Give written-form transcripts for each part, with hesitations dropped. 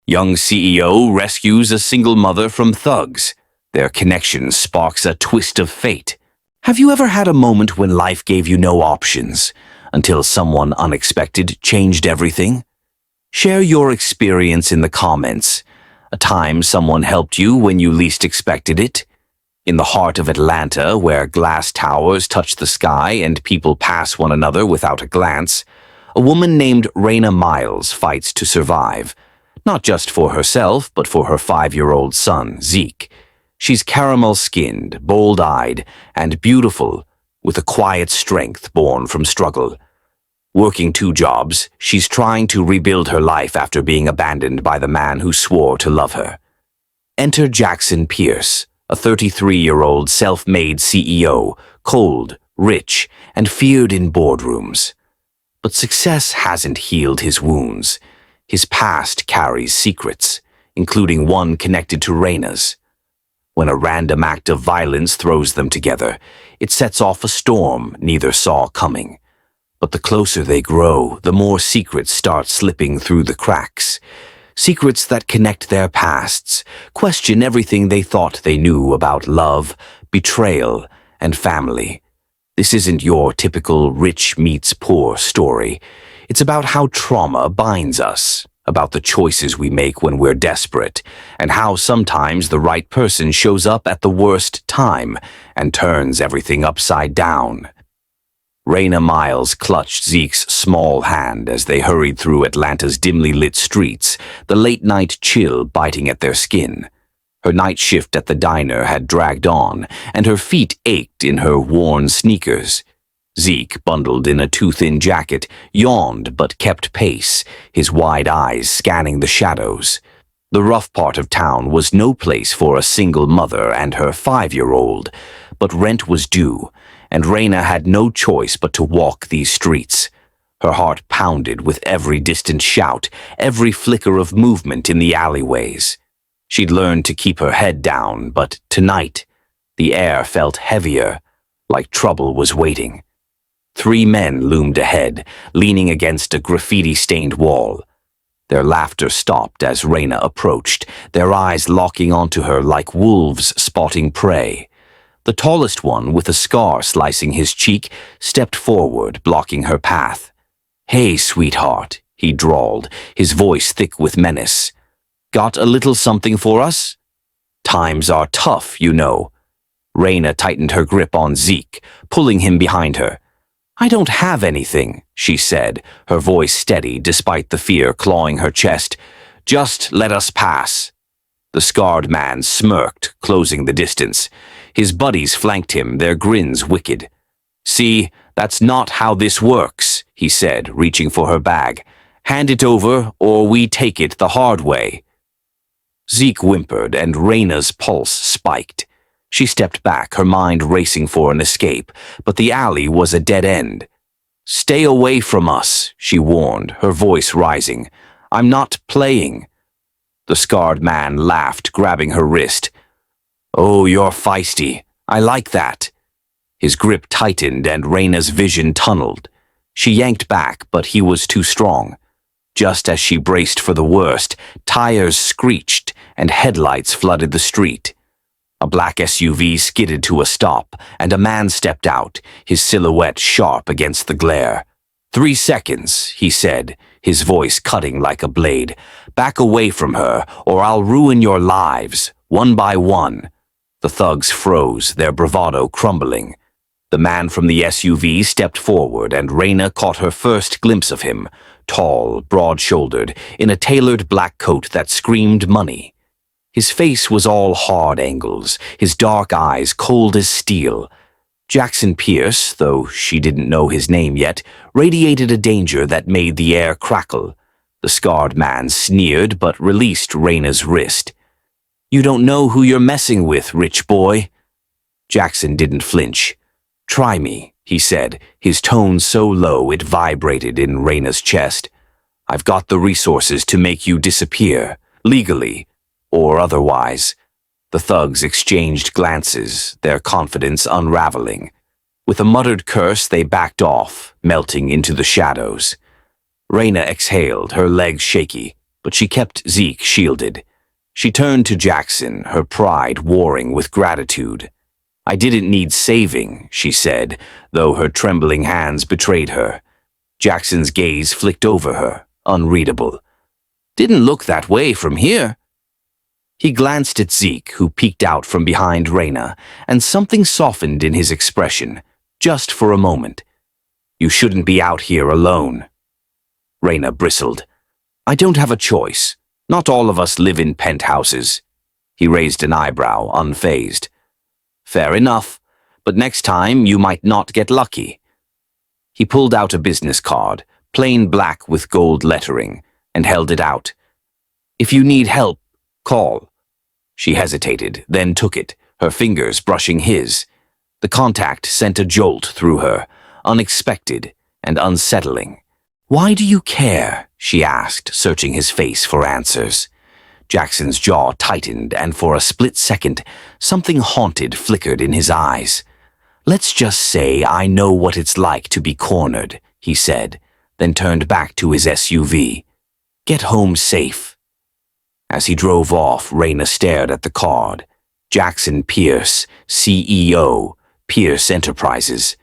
Young CEO rescues a single mother from thugs. Their connection sparks a twist of fate. Have you ever had a moment when life gave you no options, until someone unexpected changed everything? Share your experience in the comments. A time someone helped you when you least expected it. In the heart of Atlanta, where glass towers touch the sky and people pass one another without a glance, a woman named Raina Miles fights to survive. Not just for herself, but for her 5-year-old son, Zeke. She's caramel-skinned, bold-eyed, and beautiful, with a quiet strength born from struggle. Working 2 jobs, she's trying to rebuild her life after being abandoned by the man who swore to love her. Enter Jaxon Pierce, a 33-year-old self-made CEO, cold, rich, and feared in boardrooms. But success hasn't healed his wounds. His past carries secrets, including one connected to Raina's. When a random act of violence throws them together, it sets off a storm neither saw coming. But the closer they grow, the more secrets start slipping through the cracks. Secrets that connect their pasts, question everything they thought they knew about love, betrayal, and family. This isn't your typical rich meets poor story. It's about how trauma binds us, about the choices we make when we're desperate, and how sometimes the right person shows up at the worst time and turns everything upside down. Raina Miles clutched Zeke's small hand as they hurried through Atlanta's dimly lit streets, the late-night chill biting at their skin. Her night shift at the diner had dragged on, and her feet ached in her worn sneakers. Zeke, bundled in a too-thin jacket, yawned but kept pace, his wide eyes scanning the shadows. The rough part of town was no place for a single mother and her 5-year-old, but rent was due, and Raina had no choice but to walk these streets. Her heart pounded with every distant shout, every flicker of movement in the alleyways. She'd learned to keep her head down, but tonight, the air felt heavier, like trouble was waiting. 3 men loomed ahead, leaning against a graffiti-stained wall. Their laughter stopped as Raina approached, their eyes locking onto her like wolves spotting prey. The tallest one, with a scar slicing his cheek, stepped forward, blocking her path. "Hey, sweetheart," he drawled, his voice thick with menace. "Got a little something for us? Times are tough, you know." Raina tightened her grip on Zeke, pulling him behind her. "I don't have anything," she said, her voice steady despite the fear clawing her chest. "Just let us pass." The scarred man smirked, closing the distance. His buddies flanked him, their grins wicked. "See, that's not how this works," he said, reaching for her bag. "Hand it over, or we take it the hard way." Zeke whimpered, and Raina's pulse spiked. She stepped back, her mind racing for an escape, but the alley was a dead end. "Stay away from us," she warned, her voice rising. "I'm not playing." The scarred man laughed, grabbing her wrist. "Oh, you're feisty. I like that." His grip tightened and Raina's vision tunneled. She yanked back, but he was too strong. Just as she braced for the worst, tires screeched and headlights flooded the street. A black SUV skidded to a stop, and a man stepped out, his silhouette sharp against the glare. "3 seconds," he said, his voice cutting like a blade. "Back away from her, or I'll ruin your lives, one by one." The thugs froze, their bravado crumbling. The man from the SUV stepped forward, and Raina caught her first glimpse of him, tall, broad-shouldered, in a tailored black coat that screamed money. His face was all hard angles, his dark eyes cold as steel. Jaxon Pierce, though she didn't know his name yet, radiated a danger that made the air crackle. The scarred man sneered but released Raina's wrist. "You don't know who you're messing with, rich boy." Jaxon didn't flinch. "Try me," he said, his tone so low it vibrated in Raina's chest. "I've got the resources to make you disappear, legally or otherwise." The thugs exchanged glances, their confidence unraveling. With a muttered curse, they backed off, melting into the shadows. Raina exhaled, her legs shaky, but she kept Zeke shielded. She turned to Jaxon, her pride warring with gratitude. "I didn't need saving," she said, though her trembling hands betrayed her. Jackson's gaze flicked over her, unreadable. "Didn't look that way from here." He glanced at Zeke, who peeked out from behind Raina, and something softened in his expression, just for a moment. "You shouldn't be out here alone." Raina bristled. "I don't have a choice. Not all of us live in penthouses." He raised an eyebrow, unfazed. "Fair enough, but next time you might not get lucky." He pulled out a business card, plain black with gold lettering, and held it out. "If you need help, call." She hesitated, then took it, her fingers brushing his. The contact sent a jolt through her, unexpected and unsettling. "Why do you care?" she asked, searching his face for answers. Jackson's jaw tightened, and for a split second, something haunted flickered in his eyes. "Let's just say I know what it's like to be cornered," he said, then turned back to his SUV. "Get home safe." As he drove off, Raina stared at the card. Jaxon Pierce, CEO, Pierce Enterprises.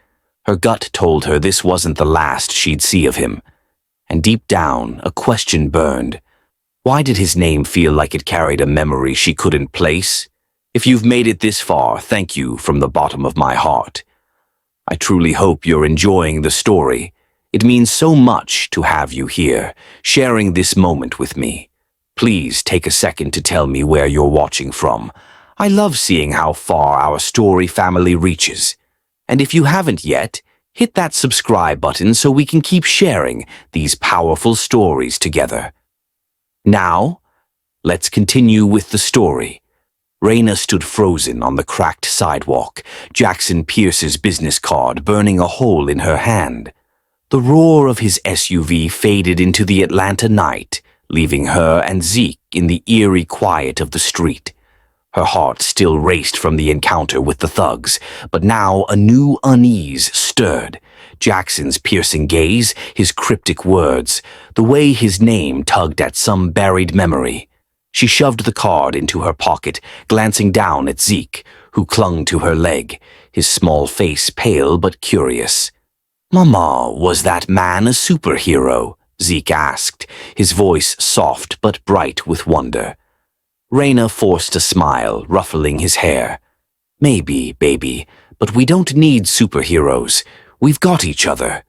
Her gut told her this wasn't the last she'd see of him. And deep down, a question burned. Why did his name feel like it carried a memory she couldn't place? If you've made it this far, thank you from the bottom of my heart. I truly hope you're enjoying the story. It means so much to have you here, sharing this moment with me. Please take a second to tell me where you're watching from. I love seeing how far our story family reaches. And if you haven't yet, hit that subscribe button so we can keep sharing these powerful stories together. Now, let's continue with the story. Raina stood frozen on the cracked sidewalk, Jaxon Pierce's business card burning a hole in her hand. The roar of his SUV faded into the Atlanta night, leaving her and Zeke in the eerie quiet of the street. Her heart still raced from the encounter with the thugs, but now a new unease stirred. Jackson's piercing gaze, his cryptic words, the way his name tugged at some buried memory. She shoved the card into her pocket, glancing down at Zeke, who clung to her leg, his small face pale but curious. "Mama, was that man a superhero?" Zeke asked, his voice soft but bright with wonder. Raina forced a smile, ruffling his hair. "Maybe, baby, but we don't need superheroes. We've got each other."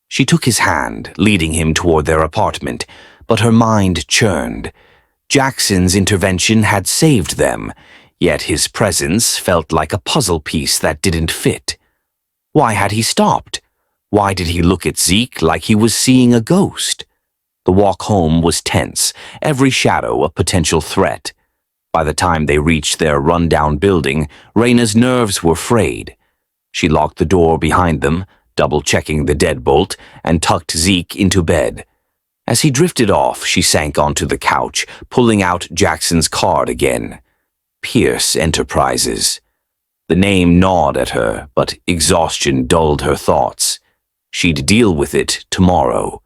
She took his hand, leading him toward their apartment, but her mind churned. Jackson's intervention had saved them, yet his presence felt like a puzzle piece that didn't fit. Why had he stopped? Why did he look at Zeke like he was seeing a ghost? The walk home was tense, every shadow a potential threat. By the time they reached their rundown building, Raina's nerves were frayed. She locked the door behind them, double-checking the deadbolt, and tucked Zeke into bed. As he drifted off, she sank onto the couch, pulling out Jackson's card again. Pierce Enterprises. The name gnawed at her, but exhaustion dulled her thoughts. She'd deal with it tomorrow.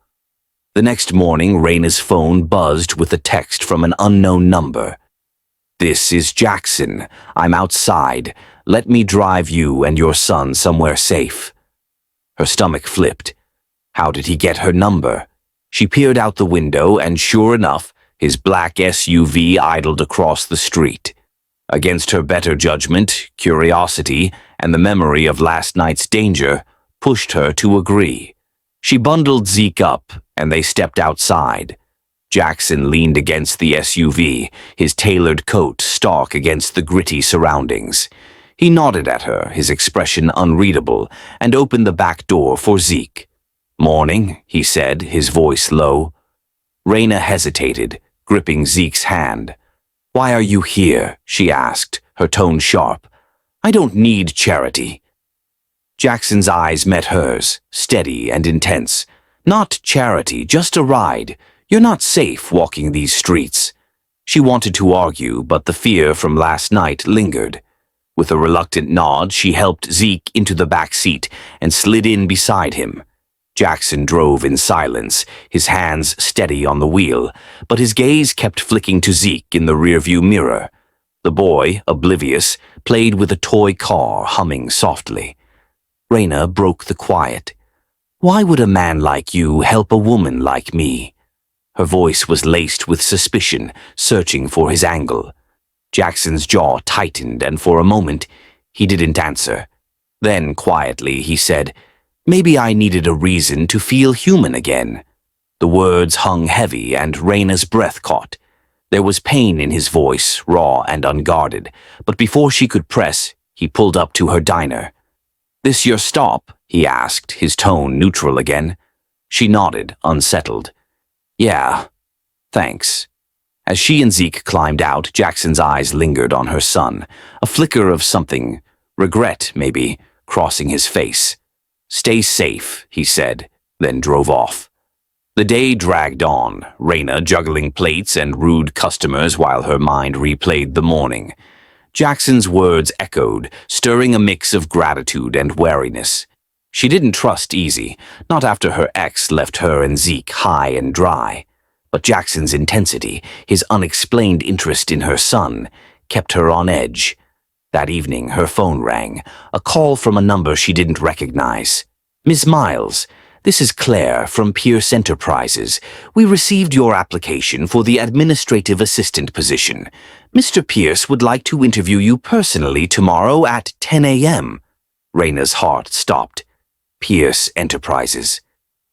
The next morning, Raina's phone buzzed with a text from an unknown number. "This is Jaxon. I'm outside. Let me drive you and your son somewhere safe." Her stomach flipped. How did he get her number? She peered out the window, and sure enough, his black SUV idled across the street. Against her better judgment, curiosity, and the memory of last night's danger pushed her to agree. She bundled Zeke up, and they stepped outside. Jaxon leaned against the SUV, his tailored coat stark against the gritty surroundings. He nodded at her, his expression unreadable, and opened the back door for Zeke. "Morning," he said, his voice low. Raina hesitated, gripping Zeke's hand. "Why are you here?" she asked, her tone sharp. "I don't need charity." Jackson's eyes met hers, steady and intense. "Not charity, just a ride. You're not safe walking these streets." She wanted to argue, but the fear from last night lingered. With a reluctant nod, she helped Zeke into the back seat and slid in beside him. Jaxon drove in silence, his hands steady on the wheel, but his gaze kept flicking to Zeke in the rearview mirror. The boy, oblivious, played with a toy car, humming softly. Raina broke the quiet. "Why would a man like you help a woman like me?" Her voice was laced with suspicion, searching for his angle. Jackson's jaw tightened, and for a moment, he didn't answer. Then, quietly, he said, "Maybe I needed a reason to feel human again." The words hung heavy, and Raina's breath caught. There was pain in his voice, raw and unguarded, but before she could press, he pulled up to her diner. "This your stop?" he asked, his tone neutral again. She nodded, unsettled. "Yeah, thanks." As she and Zeke climbed out, Jackson's eyes lingered on her son, a flicker of something, regret maybe, crossing his face. "Stay safe," he said, then drove off. The day dragged on, Raina juggling plates and rude customers while her mind replayed the morning. Jackson's words echoed, stirring a mix of gratitude and wariness. She didn't trust Easy, not after her ex left her and Zeke high and dry. But Jackson's intensity, his unexplained interest in her son, kept her on edge. That evening, her phone rang, a call from a number she didn't recognize. "Miss Miles, this is Claire from Pierce Enterprises. We received your application for the administrative assistant position. Mr. Pierce would like to interview you personally tomorrow at 10 a.m. Raina's heart stopped. Pierce Enterprises.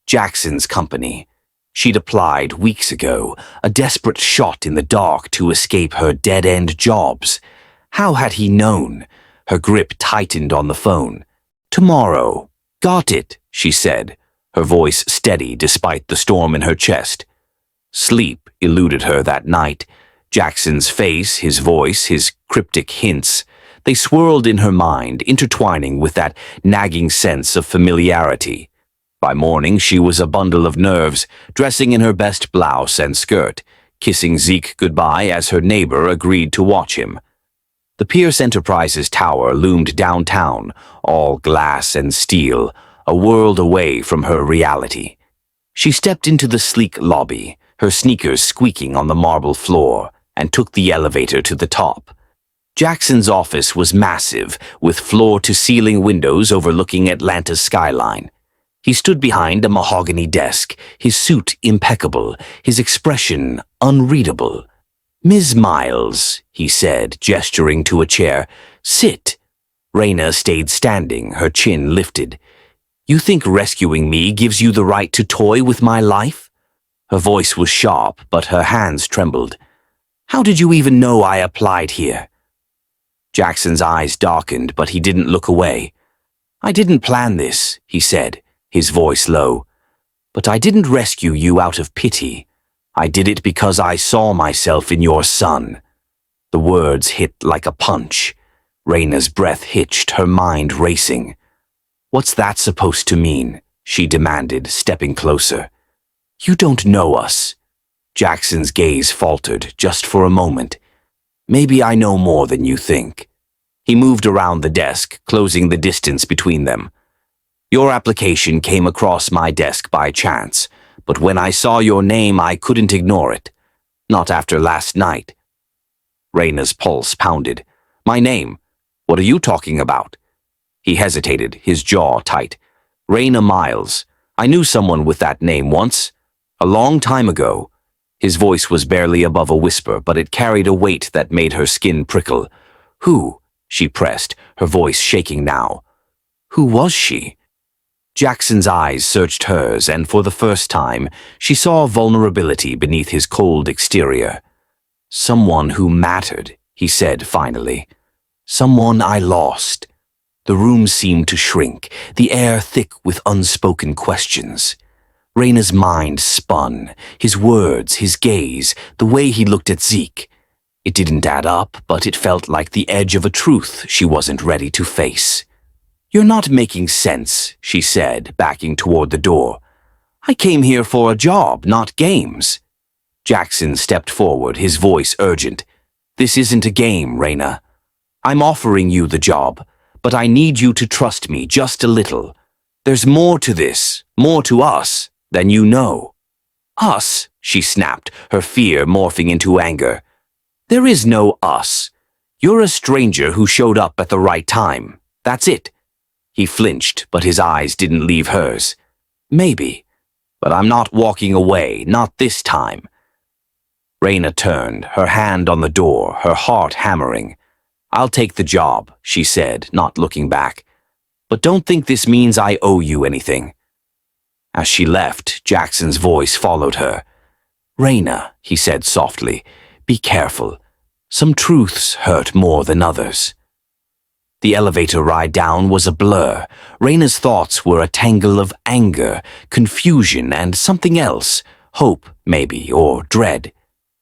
Jackson's company. She'd applied weeks ago, a desperate shot in the dark to escape her dead-end jobs. How had he known? Her grip tightened on the phone. "Tomorrow. Got it," she said, her voice steady despite the storm in her chest. Sleep eluded her that night. Jackson's face, his voice, his cryptic hints, they swirled in her mind, intertwining with that nagging sense of familiarity. By morning, she was a bundle of nerves, dressing in her best blouse and skirt, kissing Zeke goodbye as her neighbor agreed to watch him. The Pierce Enterprises tower loomed downtown, all glass and steel, a world away from her reality. She stepped into the sleek lobby, her sneakers squeaking on the marble floor, and took the elevator to the top. Jackson's office was massive, with floor-to-ceiling windows overlooking Atlanta's skyline. He stood behind a mahogany desk, his suit impeccable, his expression unreadable. "Ms. Miles," he said, gesturing to a chair. "Sit." Raina stayed standing, her chin lifted. "You think rescuing me gives you the right to toy with my life?" Her voice was sharp, but her hands trembled. "How did you even know I applied here?" Jackson's eyes darkened, but he didn't look away. "I didn't plan this," he said, his voice low. "But I didn't rescue you out of pity. I did it because I saw myself in your son." The words hit like a punch. Raina's breath hitched, her mind racing. "What's that supposed to mean?" she demanded, stepping closer. "You don't know us." Jackson's gaze faltered, just for a moment. "Maybe I know more than you think." He moved around the desk, closing the distance between them. "Your application came across my desk by chance, but when I saw your name I couldn't ignore it. Not after last night." Raina's pulse pounded. "My name? What are you talking about?" He hesitated, his jaw tight. "Raina Miles. I knew someone with that name once. A long time ago." His voice was barely above a whisper, but it carried a weight that made her skin prickle. "Who?" she pressed, her voice shaking now. "Who was she?" Jackson's eyes searched hers, and for the first time, she saw vulnerability beneath his cold exterior. "Someone who mattered," he said finally. "Someone I lost." The room seemed to shrink, the air thick with unspoken questions. Raina's mind spun, his words, his gaze, the way he looked at Zeke. It didn't add up, but it felt like the edge of a truth she wasn't ready to face. "You're not making sense," she said, backing toward the door. "I came here for a job, not games." Jaxon stepped forward, his voice urgent. "This isn't a game, Raina. I'm offering you the job, but I need you to trust me just a little." There's more to this, more to us, than you know. Us, she snapped, her fear morphing into anger. There is no us. You're a stranger who showed up at the right time. That's it. He flinched, but his eyes didn't leave hers. Maybe, but I'm not walking away, not this time. Raina turned, her hand on the door, her heart hammering. I'll take the job, she said, not looking back. But don't think this means I owe you anything. As she left, Jaxon's voice followed her. Raina, he said softly, be careful. Some truths hurt more than others. The elevator ride down was a blur. Raina's thoughts were a tangle of anger, confusion, and something else. Hope, maybe, or dread.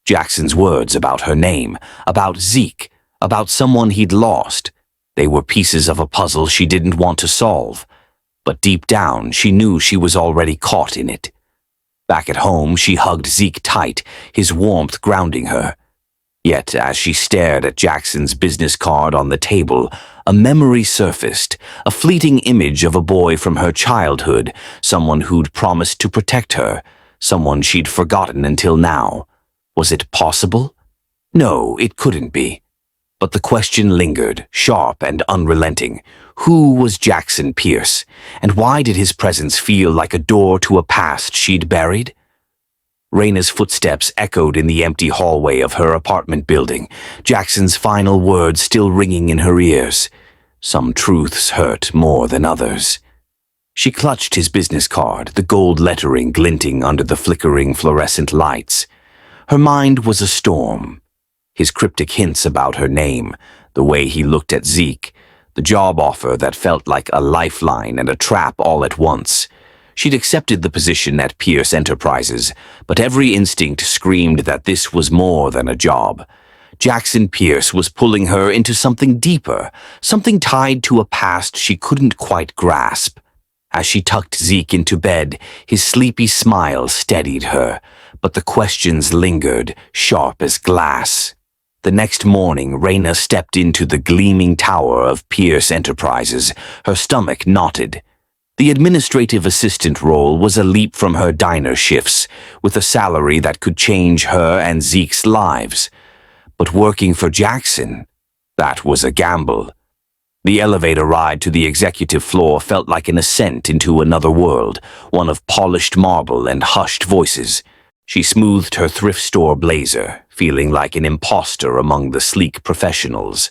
Jaxon's words about her name, about Zeke, about someone he'd lost. They were pieces of a puzzle she didn't want to solve. But deep down, she knew she was already caught in it. Back at home, she hugged Zeke tight, his warmth grounding her. Yet, as she stared at Jaxon's business card on the table, a memory surfaced, a fleeting image of a boy from her childhood, someone who'd promised to protect her, someone she'd forgotten until now. Was it possible? No, it couldn't be. But the question lingered, sharp and unrelenting. Who was Jaxon Pierce, and why did his presence feel like a door to a past she'd buried? Raina's footsteps echoed in the empty hallway of her apartment building, Jaxon's final words still ringing in her ears. Some truths hurt more than others. She clutched his business card, the gold lettering glinting under the flickering fluorescent lights. Her mind was a storm. His cryptic hints about her name, the way he looked at Zeke, the job offer that felt like a lifeline and a trap all at once. She'd accepted the position at Pierce Enterprises, but every instinct screamed that this was more than a job. Jaxon Pierce was pulling her into something deeper, something tied to a past she couldn't quite grasp. As she tucked Zeke into bed, his sleepy smile steadied her, but the questions lingered, sharp as glass. The next morning, Raina stepped into the gleaming tower of Pierce Enterprises, her stomach knotted. The administrative assistant role was a leap from her diner shifts, with a salary that could change her and Zeke's lives. But working for Jaxon, that was a gamble. The elevator ride to the executive floor felt like an ascent into another world, one of polished marble and hushed voices. She smoothed her thrift store blazer, feeling like an imposter among the sleek professionals.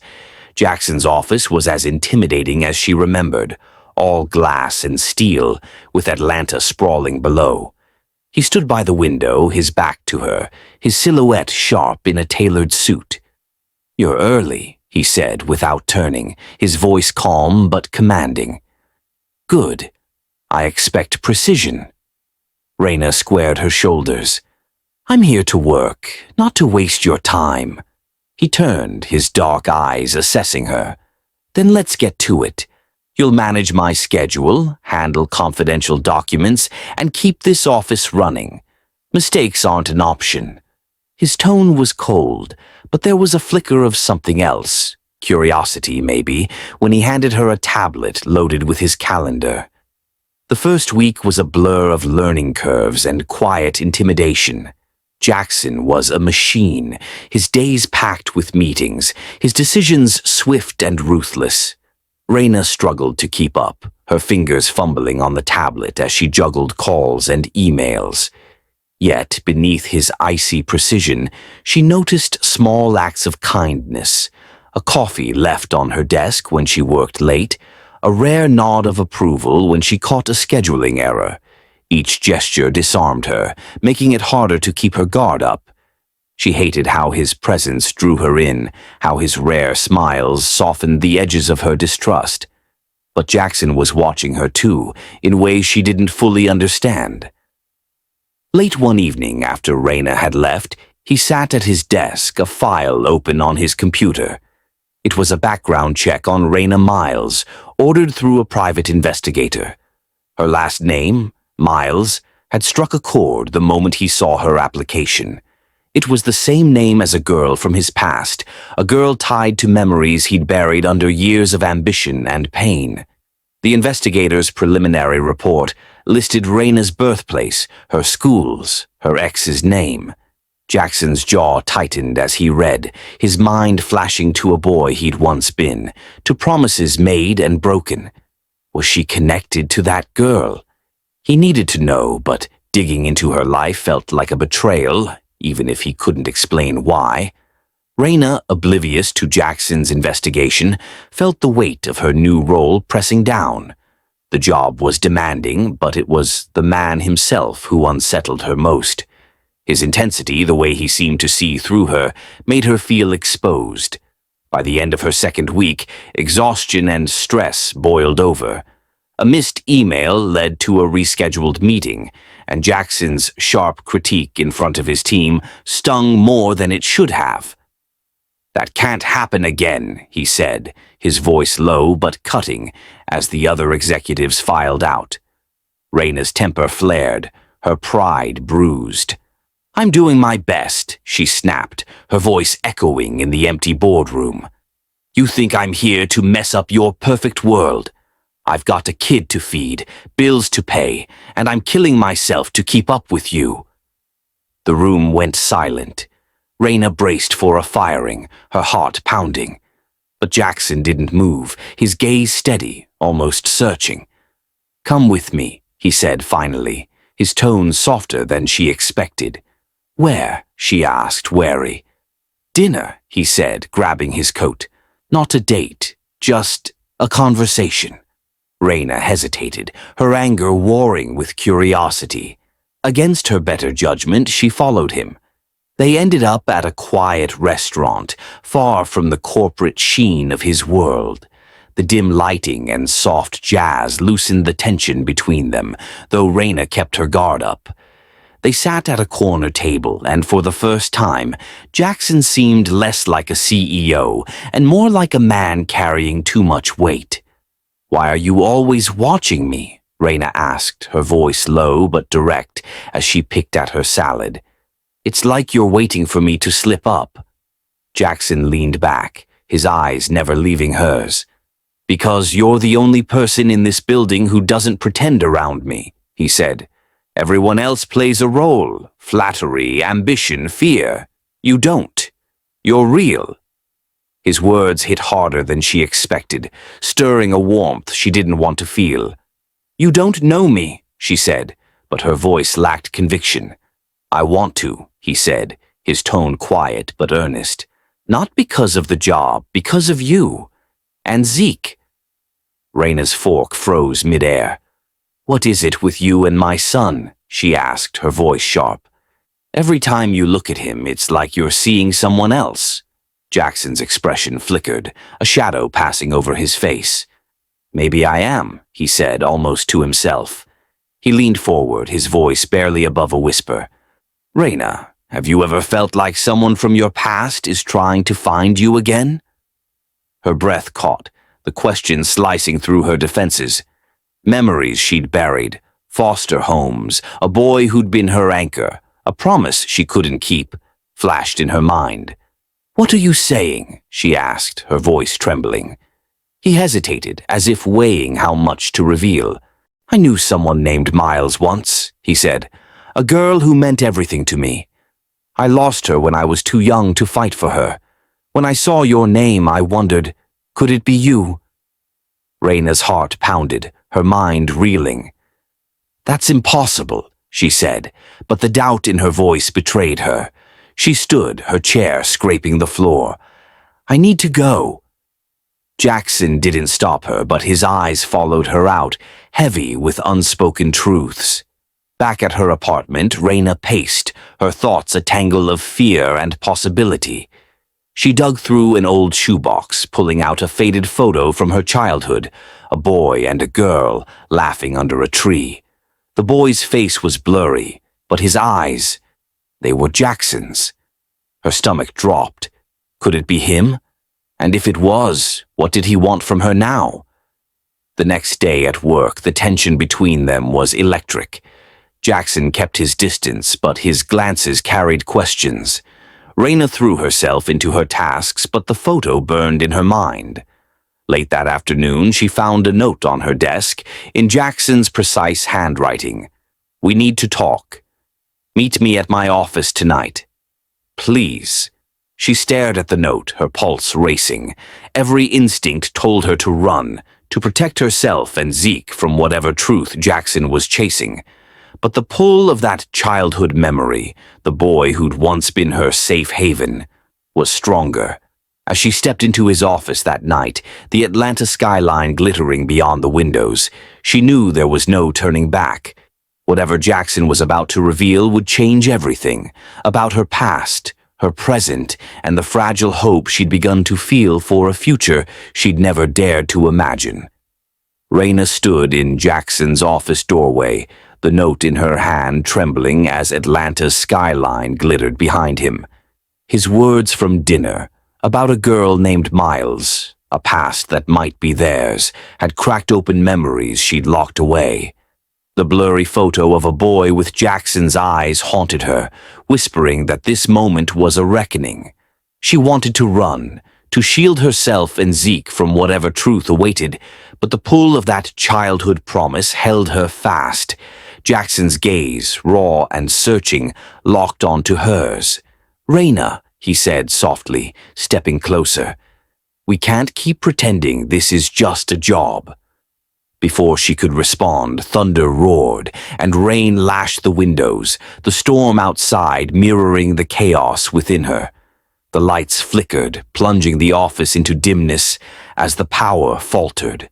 Jaxon's office was as intimidating as she remembered, all glass and steel, with Atlanta sprawling below. He stood by the window, his back to her, his silhouette sharp in a tailored suit. "You're early," he said without turning, his voice calm but commanding. "Good. I expect precision." Raina squared her shoulders. "I'm here to work, not to waste your time." He turned, his dark eyes assessing her. "Then let's get to it. You'll manage my schedule, handle confidential documents, and keep this office running. Mistakes aren't an option." His tone was cold, but there was a flicker of something else, curiosity maybe, when he handed her a tablet loaded with his calendar. The first week was a blur of learning curves and quiet intimidation. Jaxon was a machine, his days packed with meetings, his decisions swift and ruthless. Raina struggled to keep up, her fingers fumbling on the tablet as she juggled calls and emails. Yet, beneath his icy precision, she noticed small acts of kindness, a coffee left on her desk when she worked late, a rare nod of approval when she caught a scheduling error. Each gesture disarmed her, making it harder to keep her guard up. She hated how his presence drew her in, how his rare smiles softened the edges of her distrust. But Jaxon was watching her too, in ways she didn't fully understand. Late one evening after Raina had left, he sat at his desk, a file open on his computer. It was a background check on Raina Miles, ordered through a private investigator. Her last name, Miles, had struck a chord the moment he saw her application. It was the same name as a girl from his past, a girl tied to memories he'd buried under years of ambition and pain. The investigator's preliminary report listed Raina's birthplace, her schools, her ex's name. Jackson's jaw tightened as he read, his mind flashing to a boy he'd once been, to promises made and broken. Was she connected to that girl? He needed to know, but digging into her life felt like a betrayal, even if he couldn't explain why. Raina, oblivious to Jackson's investigation, felt the weight of her new role pressing down. The job was demanding, but it was the man himself who unsettled her most. His intensity, the way he seemed to see through her, made her feel exposed. By the end of her second week, exhaustion and stress boiled over. A missed email led to a rescheduled meeting, and Jackson's sharp critique in front of his team stung more than it should have. "That can't happen again," he said, his voice low but cutting, as the other executives filed out. Raina's temper flared, her pride bruised. "I'm doing my best," she snapped, her voice echoing in the empty boardroom. "You think I'm here to mess up your perfect world? I've got a kid to feed, bills to pay, and I'm killing myself to keep up with you." The room went silent. Raina braced for a firing, her heart pounding. But Jackson didn't move, his gaze steady, almost searching. "Come with me," he said finally, his tone softer than she expected. "Where?" she asked, wary. "Dinner," he said, grabbing his coat. "Not a date, just a conversation." Raina hesitated, her anger warring with curiosity. Against her better judgment, she followed him. They ended up at a quiet restaurant, far from the corporate sheen of his world. The dim lighting and soft jazz loosened the tension between them, though Raina kept her guard up. They sat at a corner table, and for the first time, Jackson seemed less like a CEO and more like a man carrying too much weight. "Why are you always watching me?" Raina asked, her voice low but direct, as she picked at her salad. "It's like you're waiting for me to slip up." Jackson leaned back, his eyes never leaving hers. "Because you're the only person in this building who doesn't pretend around me," he said. "Everyone else plays a role, flattery, ambition, fear. You don't. You're real." His words hit harder than she expected, stirring a warmth she didn't want to feel. "You don't know me," she said, but her voice lacked conviction. "I want to," he said, his tone quiet but earnest. "Not because of the job, because of you. And Zeke." Raina's fork froze midair. "What is it with you and my son?" she asked, her voice sharp. "Every time you look at him, it's like you're seeing someone else." Jackson's expression flickered, a shadow passing over his face. "Maybe I am," he said, almost to himself. He leaned forward, his voice barely above a whisper. "Raina, have you ever felt like someone from your past is trying to find you again?" Her breath caught, the question slicing through her defenses. Memories she'd buried, foster homes, a boy who'd been her anchor, a promise she couldn't keep, flashed in her mind. "What are you saying?" she asked, her voice trembling. He hesitated, as if weighing how much to reveal. "I knew someone named Miles once," he said. "A girl who meant everything to me. I lost her when I was too young to fight for her. When I saw your name, I wondered, could it be you?" Raina's heart pounded, her mind reeling. "That's impossible," she said, but the doubt in her voice betrayed her. She stood, her chair scraping the floor. "I need to go." Jackson didn't stop her, but his eyes followed her out, heavy with unspoken truths. Back at her apartment, Raina paced, her thoughts a tangle of fear and possibility. She dug through an old shoebox, pulling out a faded photo from her childhood, a boy and a girl laughing under a tree. The boy's face was blurry, but his eyes, they were Jackson's. Her stomach dropped. Could it be him? And if it was, what did he want from her now? The next day at work, the tension between them was electric. Jackson kept his distance, but his glances carried questions. Raina threw herself into her tasks, but the photo burned in her mind. Late that afternoon, she found a note on her desk in Jackson's precise handwriting. "We need to talk. Meet me at my office tonight. Please." She stared at the note, her pulse racing. Every instinct told her to run, to protect herself and Zeke from whatever truth Jackson was chasing. But the pull of that childhood memory, the boy who'd once been her safe haven, was stronger. As she stepped into his office that night, the Atlanta skyline glittering beyond the windows, she knew there was no turning back. Whatever Jackson was about to reveal would change everything, about her past, her present, and the fragile hope she'd begun to feel for a future she'd never dared to imagine. Raina stood in Jackson's office doorway, the note in her hand trembling as Atlanta's skyline glittered behind him. His words from dinner, about a girl named Miles, a past that might be theirs, had cracked open memories she'd locked away. The blurry photo of a boy with Jackson's eyes haunted her, whispering that this moment was a reckoning. She wanted to run, to shield herself and Zeke from whatever truth awaited, but the pull of that childhood promise held her fast. Jackson's gaze, raw and searching, locked onto hers. "Raina," he said softly, stepping closer. "We can't keep pretending this is just a job." Before she could respond, thunder roared, and rain lashed the windows, the storm outside mirroring the chaos within her. The lights flickered, plunging the office into dimness as the power faltered.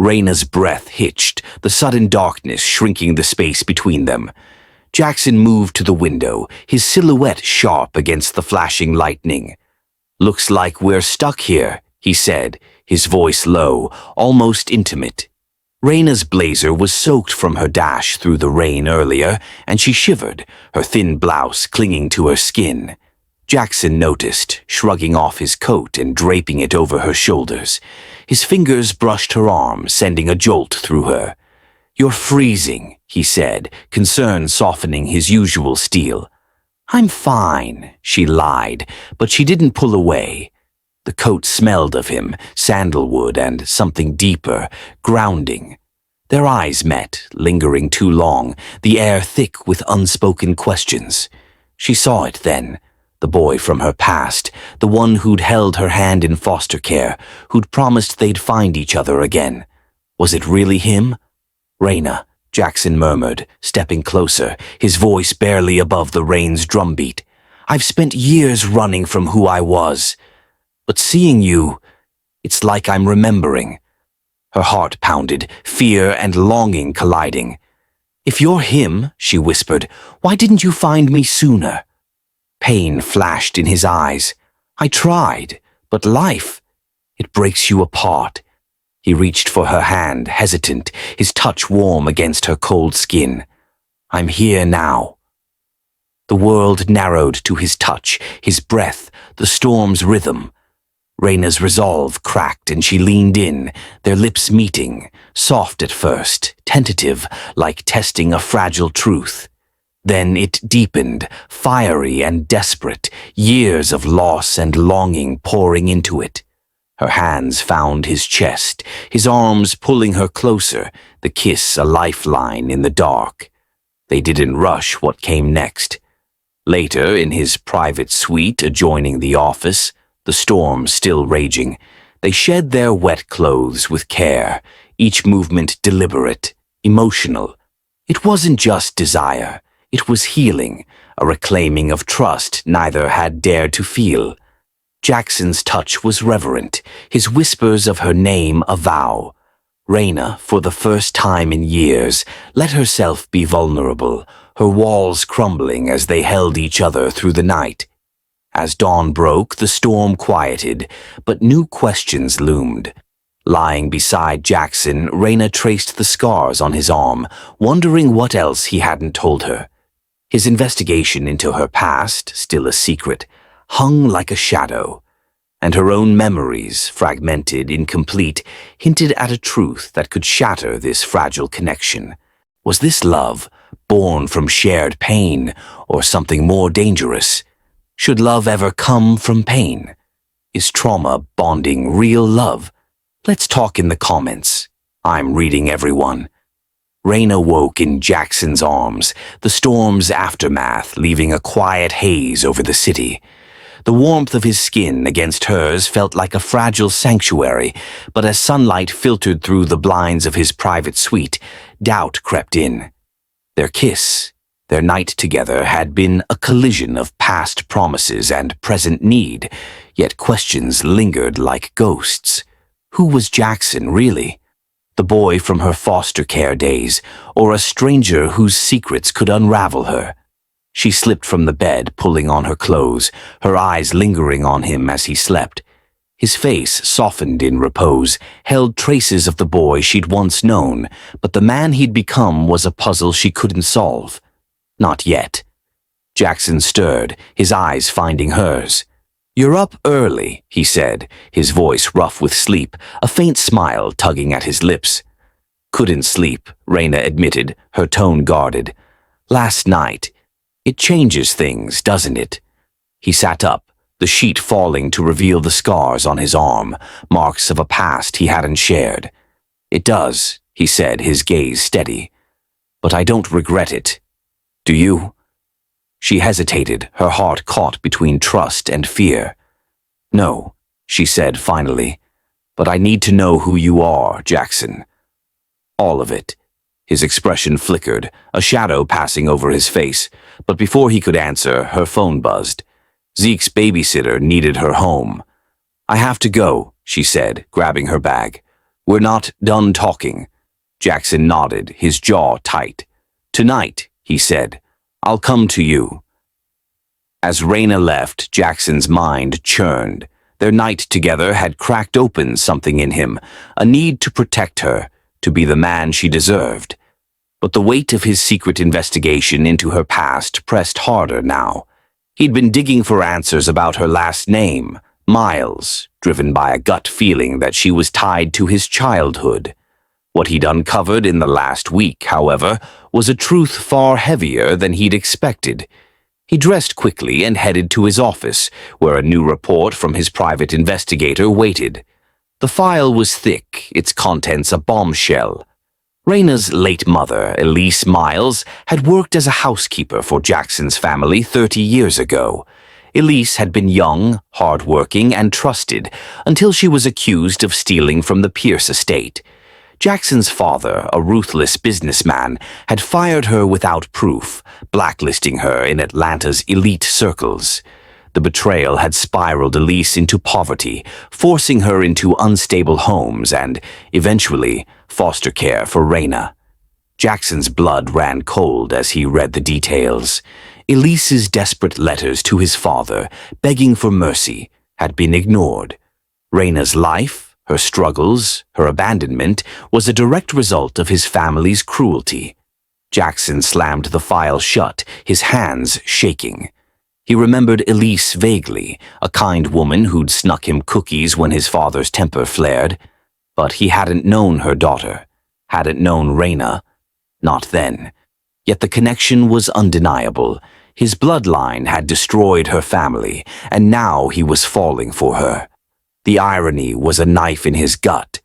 Raina's breath hitched, the sudden darkness shrinking the space between them. Jackson moved to the window, his silhouette sharp against the flashing lightning. "Looks like we're stuck here," he said, his voice low, almost intimate. Raina's blazer was soaked from her dash through the rain earlier, and she shivered, her thin blouse clinging to her skin. Jackson noticed, shrugging off his coat and draping it over her shoulders. His fingers brushed her arm, sending a jolt through her. "You're freezing," he said, concern softening his usual steel. "I'm fine," she lied, but she didn't pull away. The coat smelled of him, sandalwood and something deeper, grounding. Their eyes met, lingering too long, the air thick with unspoken questions. She saw it then, the boy from her past, the one who'd held her hand in foster care, who'd promised they'd find each other again. Was it really him? "Raina," Jackson murmured, stepping closer, his voice barely above the rain's drumbeat. "I've spent years running from who I was. But seeing you, it's like I'm remembering." Her heart pounded, fear and longing colliding. "If you're him," she whispered, "why didn't you find me sooner?" Pain flashed in his eyes. "I tried, but life, it breaks you apart." He reached for her hand, hesitant, his touch warm against her cold skin. "I'm here now." The world narrowed to his touch, his breath, the storm's rhythm. Raina's resolve cracked and she leaned in, their lips meeting, soft at first, tentative, like testing a fragile truth. Then it deepened, fiery and desperate, years of loss and longing pouring into it. Her hands found his chest, his arms pulling her closer, the kiss a lifeline in the dark. They didn't rush what came next. Later, in his private suite adjoining the office, the storm still raging, they shed their wet clothes with care, each movement deliberate, emotional. It wasn't just desire, it was healing, a reclaiming of trust neither had dared to feel. Jackson's touch was reverent, his whispers of her name a vow. Raina, for the first time in years, let herself be vulnerable, her walls crumbling as they held each other through the night. As dawn broke, the storm quieted, but new questions loomed. Lying beside Jackson, Raina traced the scars on his arm, wondering what else he hadn't told her. His investigation into her past, still a secret, hung like a shadow, and her own memories, fragmented, incomplete, hinted at a truth that could shatter this fragile connection. Was this love, born from shared pain, or something more dangerous? Should love ever come from pain? Is trauma bonding real love? Let's talk in the comments. I'm reading everyone. Raina woke in Jackson's arms, the storm's aftermath leaving a quiet haze over the city. The warmth of his skin against hers felt like a fragile sanctuary, but as sunlight filtered through the blinds of his private suite, doubt crept in. Their kiss, their night together, had been a collision of past promises and present need, yet questions lingered like ghosts. Who was Jaxon, really? The boy from her foster care days, or a stranger whose secrets could unravel her? She slipped from the bed, pulling on her clothes, her eyes lingering on him as he slept. His face, softened in repose, held traces of the boy she'd once known, but the man he'd become was a puzzle she couldn't solve. Not yet. Jaxon stirred, his eyes finding hers. "You're up early," he said, his voice rough with sleep, a faint smile tugging at his lips. "Couldn't sleep," Raina admitted, her tone guarded. "Last night. It changes things, doesn't it?" He sat up, the sheet falling to reveal the scars on his arm, marks of a past he hadn't shared. "It does," he said, his gaze steady. "But I don't regret it. Do you?" She hesitated, her heart caught between trust and fear. "No," she said finally, "but I need to know who you are, Jaxon." "All of it." His expression flickered, a shadow passing over his face, but before he could answer, her phone buzzed. Zeke's babysitter needed her home. "I have to go," she said, grabbing her bag. "We're not done talking." Jaxon nodded, his jaw tight. "Tonight," he said. "I'll come to you." As Raina left, Jackson's mind churned. Their night together had cracked open something in him, a need to protect her, to be the man she deserved. But the weight of his secret investigation into her past pressed harder now. He'd been digging for answers about her last name, Miles, driven by a gut feeling that she was tied to his childhood. What he'd uncovered in the last week, however, was a truth far heavier than he'd expected. He dressed quickly and headed to his office, where a new report from his private investigator waited. The file was thick, its contents a bombshell. Raina's late mother, Elise Miles, had worked as a housekeeper for Jackson's family 30 years ago. Elise had been young, hard-working, and trusted until she was accused of stealing from the Pierce estate. Jackson's father, a ruthless businessman, had fired her without proof, blacklisting her in Atlanta's elite circles. The betrayal had spiraled Elise into poverty, forcing her into unstable homes and, eventually, foster care for Raina. Jackson's blood ran cold as he read the details. Elise's desperate letters to his father, begging for mercy, had been ignored. Raina's life, her struggles, her abandonment, was a direct result of his family's cruelty. Jaxon slammed the file shut, his hands shaking. He remembered Elise vaguely, a kind woman who'd snuck him cookies when his father's temper flared. But he hadn't known her daughter, hadn't known Raina. Not then. Yet the connection was undeniable. His bloodline had destroyed her family, and now he was falling for her. The irony was a knife in his gut.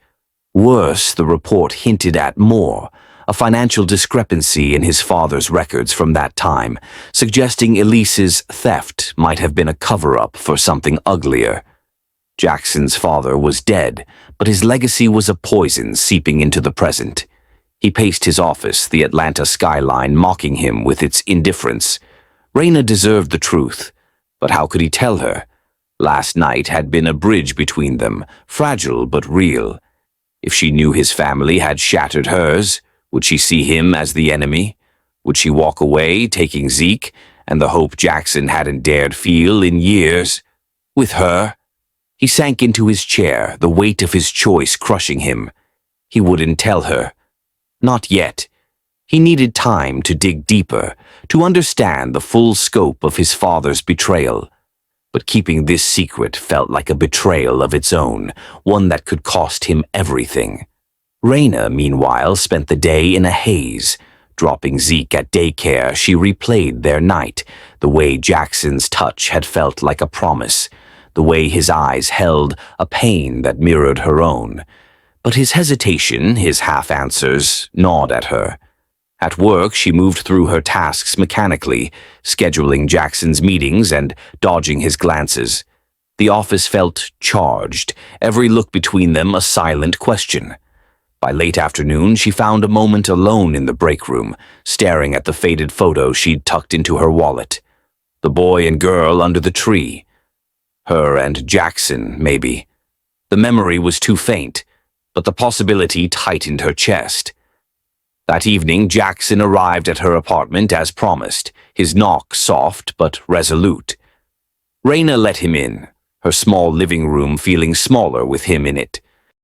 Worse, the report hinted at more, a financial discrepancy in his father's records from that time, suggesting Elise's theft might have been a cover-up for something uglier. Jackson's father was dead, but his legacy was a poison seeping into the present. He paced his office, the Atlanta skyline mocking him with its indifference. Raina deserved the truth, but how could he tell her? Last night had been a bridge between them, fragile but real. If she knew his family had shattered hers, would she see him as the enemy? Would she walk away, taking Zeke, and the hope Jaxon hadn't dared feel in years? With her? He sank into his chair, the weight of his choice crushing him. He wouldn't tell her. Not yet. He needed time to dig deeper, to understand the full scope of his father's betrayal. But keeping this secret felt like a betrayal of its own, one that could cost him everything. Raina, meanwhile, spent the day in a haze. Dropping Zeke at daycare, she replayed their night, the way Jackson's touch had felt like a promise, the way his eyes held a pain that mirrored her own. But his hesitation, his half-answers, gnawed at her. At work, she moved through her tasks mechanically, scheduling Jaxon's meetings and dodging his glances. The office felt charged, every look between them a silent question. By late afternoon, she found a moment alone in the break room, staring at the faded photo she'd tucked into her wallet. The boy and girl under the tree. Her and Jaxon, maybe. The memory was too faint, but the possibility tightened her chest. That evening, Jaxon arrived at her apartment as promised, his knock soft but resolute. Raina let him in, her small living room feeling smaller with him in it.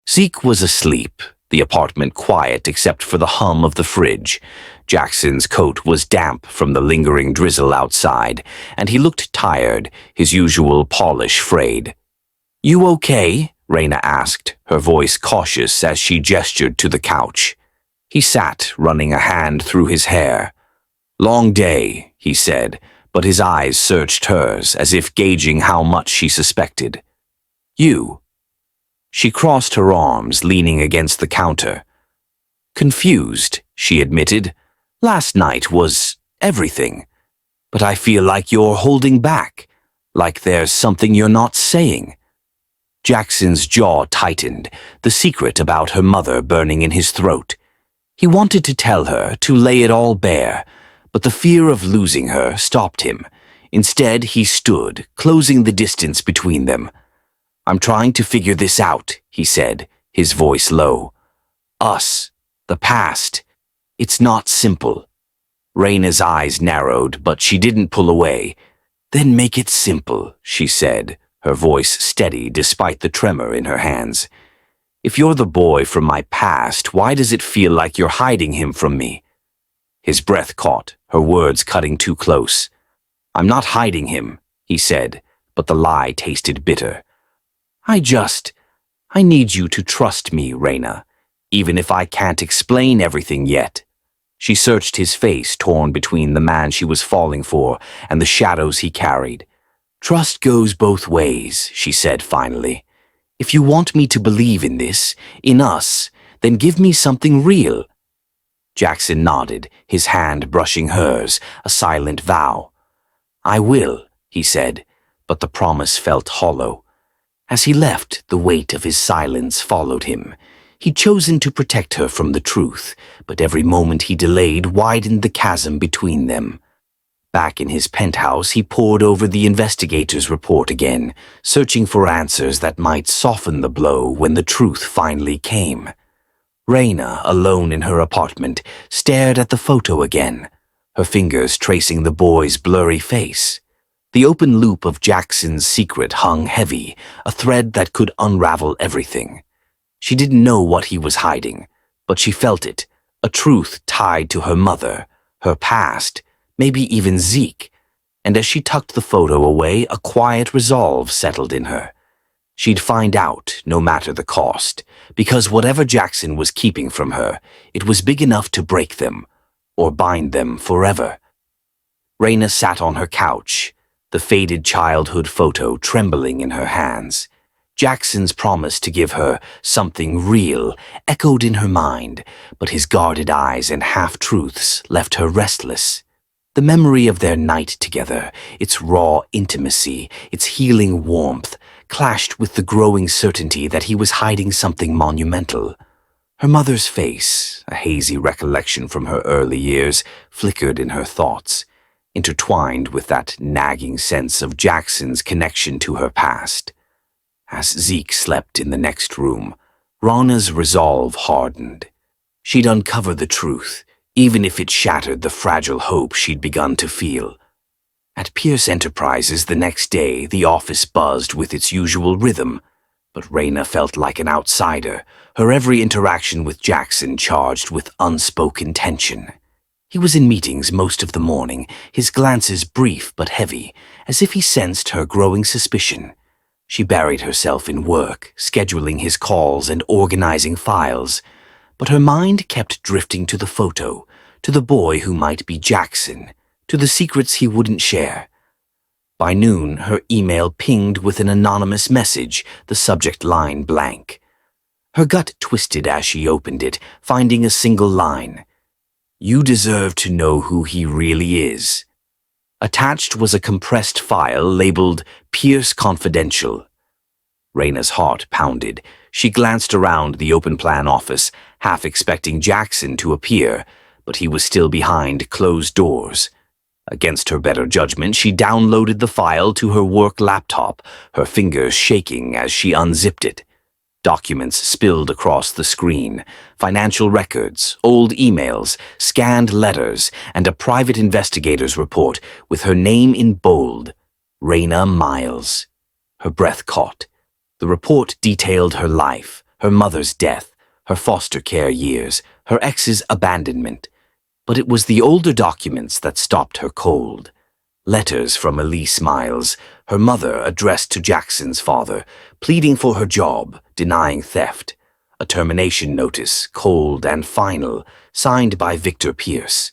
Zeke was asleep, the apartment quiet except for the hum of the fridge. Jaxon's coat was damp from the lingering drizzle outside, and he looked tired, his usual polish frayed. "You okay?" Raina asked, her voice cautious as she gestured to the couch. He sat, running a hand through his hair. "Long day," he said, but his eyes searched hers, as if gauging how much she suspected. "You?" She crossed her arms, leaning against the counter. "Confused," she admitted. "Last night was everything. But I feel like you're holding back, like there's something you're not saying." Jaxon's jaw tightened, the secret about her mother burning in his throat. He wanted to tell her, to lay it all bare, but the fear of losing her stopped him. Instead, he stood, closing the distance between them. "I'm trying to figure this out," he said, his voice low. "Us, the past. It's not simple." Raina's eyes narrowed, but she didn't pull away. "Then make it simple," she said, her voice steady despite the tremor in her hands. "If you're the boy from my past, why does it feel like you're hiding him from me?" His breath caught, her words cutting too close. "I'm not hiding him," he said, but the lie tasted bitter. I need you to trust me, Raina, even if I can't explain everything yet." She searched his face, torn between the man she was falling for and the shadows he carried. "Trust goes both ways," she said finally. "If you want me to believe in this, in us, then give me something real." Jaxon nodded, his hand brushing hers, a silent vow. "I will," he said, but the promise felt hollow. As he left, the weight of his silence followed him. He'd chosen to protect her from the truth, but every moment he delayed widened the chasm between them. Back in his penthouse, he pored over the investigator's report again, searching for answers that might soften the blow when the truth finally came. Raina, alone in her apartment, stared at the photo again, her fingers tracing the boy's blurry face. The open loop of Jaxon's secret hung heavy, a thread that could unravel everything. She didn't know what he was hiding, but she felt it, a truth tied to her mother, her past, maybe even Zeke. And as she tucked the photo away, a quiet resolve settled in her. She'd find out, no matter the cost, because whatever Jaxon was keeping from her, it was big enough to break them, or bind them forever. Raina sat on her couch, the faded childhood photo trembling in her hands. Jaxon's promise to give her something real echoed in her mind, but his guarded eyes and half-truths left her restless. The memory of their night together, its raw intimacy, its healing warmth, clashed with the growing certainty that he was hiding something monumental. Her mother's face, a hazy recollection from her early years, flickered in her thoughts, intertwined with that nagging sense of Jaxon's connection to her past. As Zeke slept in the next room, Rana's resolve hardened. She'd uncover the truth, even if it shattered the fragile hope she'd begun to feel. At Pierce Enterprises the next day, the office buzzed with its usual rhythm, but Raina felt like an outsider, her every interaction with Jaxon charged with unspoken tension. He was in meetings most of the morning, his glances brief but heavy, as if he sensed her growing suspicion. She buried herself in work, scheduling his calls and organizing files, but her mind kept drifting to the photo, to the boy who might be Jaxon, to the secrets he wouldn't share. By noon, her email pinged with an anonymous message, the subject line blank. Her gut twisted as she opened it, finding a single line. "You deserve to know who he really is." Attached was a compressed file labeled Pierce Confidential. Raina's heart pounded. She glanced around the open-plan office, half expecting Jaxon to appear, but he was still behind closed doors. Against her better judgment, she downloaded the file to her work laptop, her fingers shaking as she unzipped it. Documents spilled across the screen. Financial records, old emails, scanned letters, and a private investigator's report with her name in bold. Raina Miles. Her breath caught. The report detailed her life, her mother's death, her foster care years, her ex's abandonment. But it was the older documents that stopped her cold. Letters from Elise Miles, her mother addressed to Jaxon's father, pleading for her job, denying theft. A termination notice, cold and final, signed by Victor Pierce.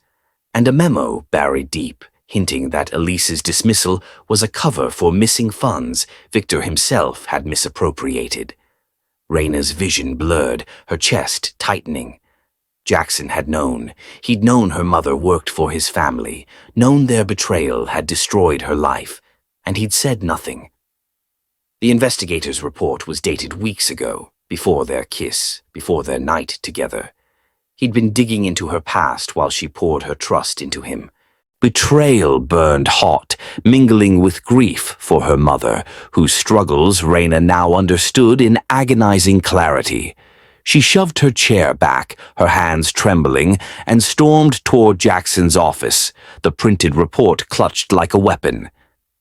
And a memo buried deep, hinting that Elise's dismissal was a cover for missing funds Victor himself had misappropriated. Raina's vision blurred, her chest tightening. Jaxon had known. He'd known her mother worked for his family, known their betrayal had destroyed her life, and he'd said nothing. The investigator's report was dated weeks ago, before their kiss, before their night together. He'd been digging into her past while she poured her trust into him. Betrayal burned hot, mingling with grief for her mother, whose struggles Raina now understood in agonizing clarity. She shoved her chair back, her hands trembling, and stormed toward Jaxon's office, the printed report clutched like a weapon.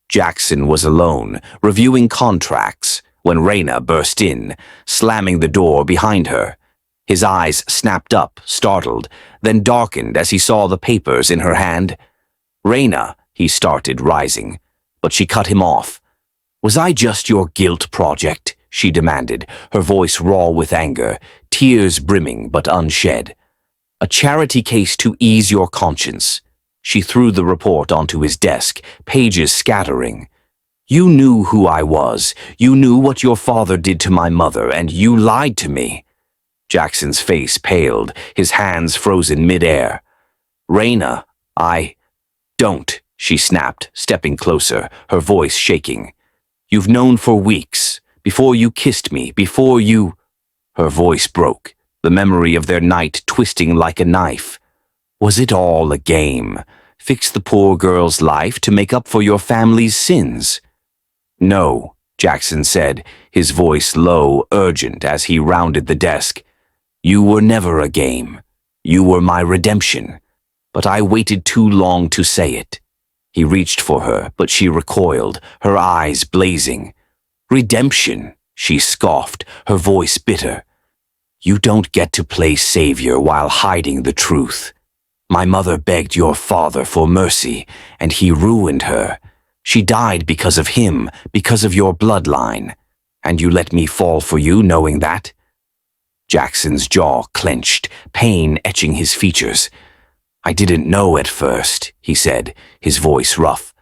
Jaxon was alone, reviewing contracts, when Raina burst in, slamming the door behind her. His eyes snapped up, startled, then darkened as he saw the papers in her hand. "Raina," he started, rising, but she cut him off. "Was I just your guilt project?" she demanded, her voice raw with anger, tears brimming but unshed. "A charity case to ease your conscience." She threw the report onto his desk, pages scattering. "You knew who I was. You knew what your father did to my mother, and you lied to me." Jaxon's face paled, his hands frozen mid-air. "Raina, Don't," she snapped, stepping closer, her voice shaking. "You've known for weeks. Before you kissed me, before you—" Her voice broke, the memory of their night twisting like a knife. Was it all a game? Fix the poor girl's life to make up for your family's sins? "No," Jaxon said, his voice low, urgent as he rounded the desk. "You were never a game. You were my redemption. But I waited too long to say it." He reached for her, but she recoiled, her eyes blazing. "Redemption," she scoffed, her voice bitter. "You don't get to play savior while hiding the truth. My mother begged your father for mercy, and he ruined her. She died because of him, because of your bloodline. And you let me fall for you knowing that?" Jaxon's jaw clenched, pain etching his features. "I didn't know at first," he said, his voice rough.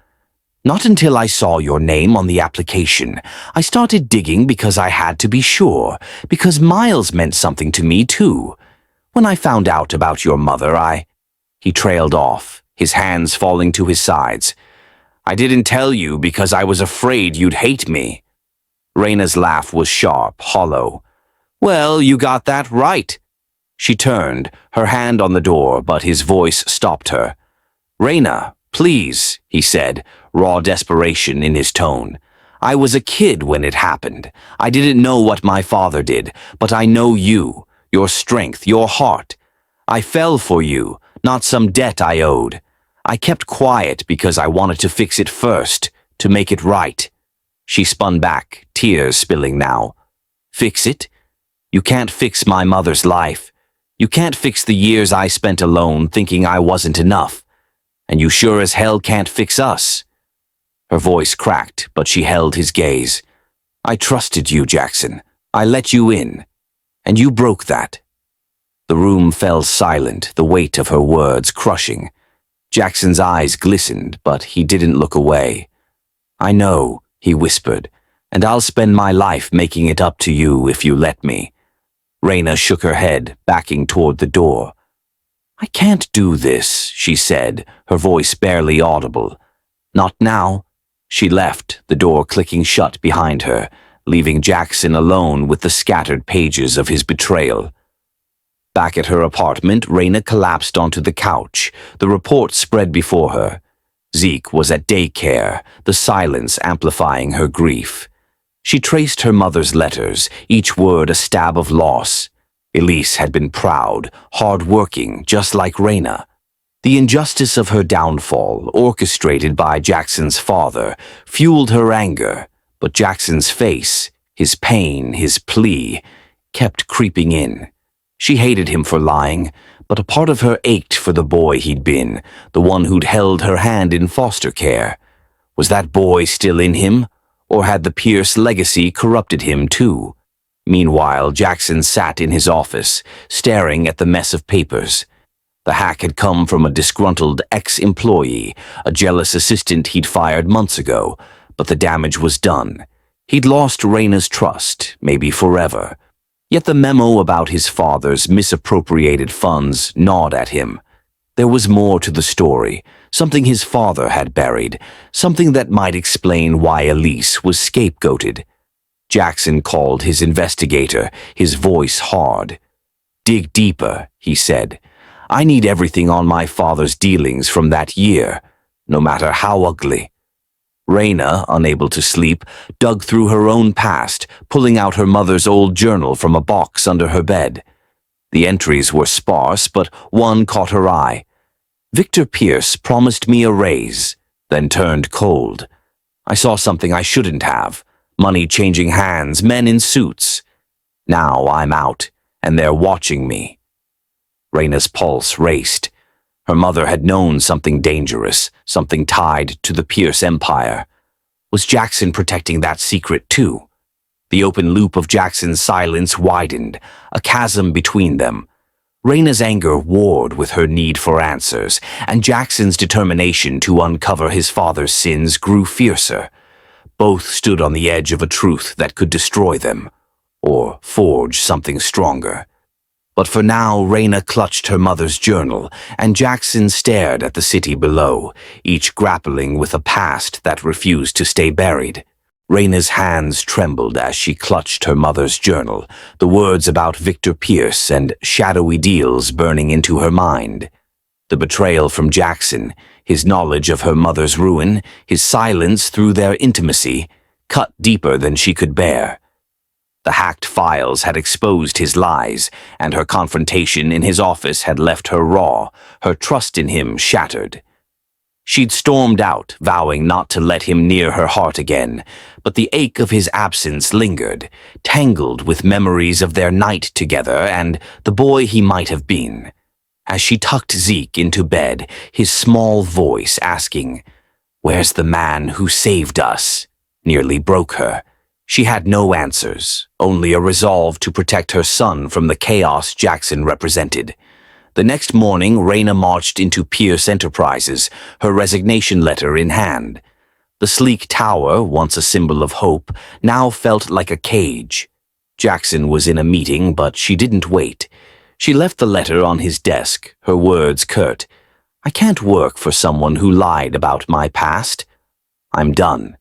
"Not until I saw your name on the application. I started digging because I had to be sure, because Miles meant something to me too. When I found out about your mother, He trailed off, his hands falling to his sides. "I didn't tell you because I was afraid you'd hate me." Raina's laugh was sharp, hollow. "Well, you got that right." She turned, her hand on the door, but his voice stopped her. "Raina, please," he said, raw desperation in his tone. "I was a kid when it happened. I didn't know what my father did, but I know you, your strength, your heart. I fell for you, not some debt I owed. I kept quiet because I wanted to fix it first, to make it right." She spun back, tears spilling now. "Fix it? You can't fix my mother's life. You can't fix the years I spent alone thinking I wasn't enough. And you sure as hell can't fix us." Her voice cracked, but she held his gaze. "I trusted you, Jaxon. I let you in. And you broke that." The room fell silent, the weight of her words crushing. Jaxon's eyes glistened, but he didn't look away. "I know," he whispered, "and I'll spend my life making it up to you if you let me." Raina shook her head, backing toward the door. I can't do this, she said, her voice barely audible. Not now. She left, the door clicking shut behind her, leaving Jaxon alone with the scattered pages of his betrayal. Back at her apartment, Raina collapsed onto the couch, the report spread before her. Zeke was at daycare, the silence amplifying her grief. She traced her mother's letters, each word a stab of loss. Elise had been proud, hard-working, just like Raina. The injustice of her downfall, orchestrated by Jaxon's father, fueled her anger, but Jaxon's face, his pain, his plea, kept creeping in. She hated him for lying, but a part of her ached for the boy he'd been, the one who'd held her hand in foster care. Was that boy still in him, or had the Pierce legacy corrupted him too? Meanwhile, Jaxon sat in his office, staring at the mess of papers. The hack had come from a disgruntled ex-employee, a jealous assistant he'd fired months ago, but the damage was done. He'd lost Raina's trust, maybe forever. Yet the memo about his father's misappropriated funds gnawed at him. There was more to the story, something his father had buried, something that might explain why Elise was scapegoated. Jaxon called his investigator, his voice hard. Dig deeper, he said. I need everything on my father's dealings from that year, no matter how ugly. Raina, unable to sleep, dug through her own past, pulling out her mother's old journal from a box under her bed. The entries were sparse, but one caught her eye. Victor Pierce promised me a raise, then turned cold. I saw something I shouldn't have. Money changing hands, men in suits. Now I'm out, and they're watching me. Raina's pulse raced. Her mother had known something dangerous, something tied to the Pierce empire. Was Jaxon protecting that secret too? The open loop of Jaxon's silence widened, a chasm between them. Raina's anger warred with her need for answers, and Jaxon's determination to uncover his father's sins grew fiercer. Both stood on the edge of a truth that could destroy them, or forge something stronger. But for now, Raina clutched her mother's journal, and Jaxon stared at the city below, each grappling with a past that refused to stay buried. Raina's hands trembled as she clutched her mother's journal, the words about Victor Pierce and shadowy deals burning into her mind. The betrayal from Jaxon, his knowledge of her mother's ruin, his silence through their intimacy, cut deeper than she could bear. The hacked files had exposed his lies, and her confrontation in his office had left her raw, her trust in him shattered. She'd stormed out, vowing not to let him near her heart again, but the ache of his absence lingered, tangled with memories of their night together and the boy he might have been. As she tucked Zeke into bed, his small voice asking, "Where's the man who saved us?" nearly broke her. She had no answers, only a resolve to protect her son from the chaos Jaxon represented. The next morning, Raina marched into Pierce Enterprises, her resignation letter in hand. The sleek tower, once a symbol of hope, now felt like a cage. Jaxon was in a meeting, but she didn't wait. She left the letter on his desk, her words curt. "I can't work for someone who lied about my past. I'm done."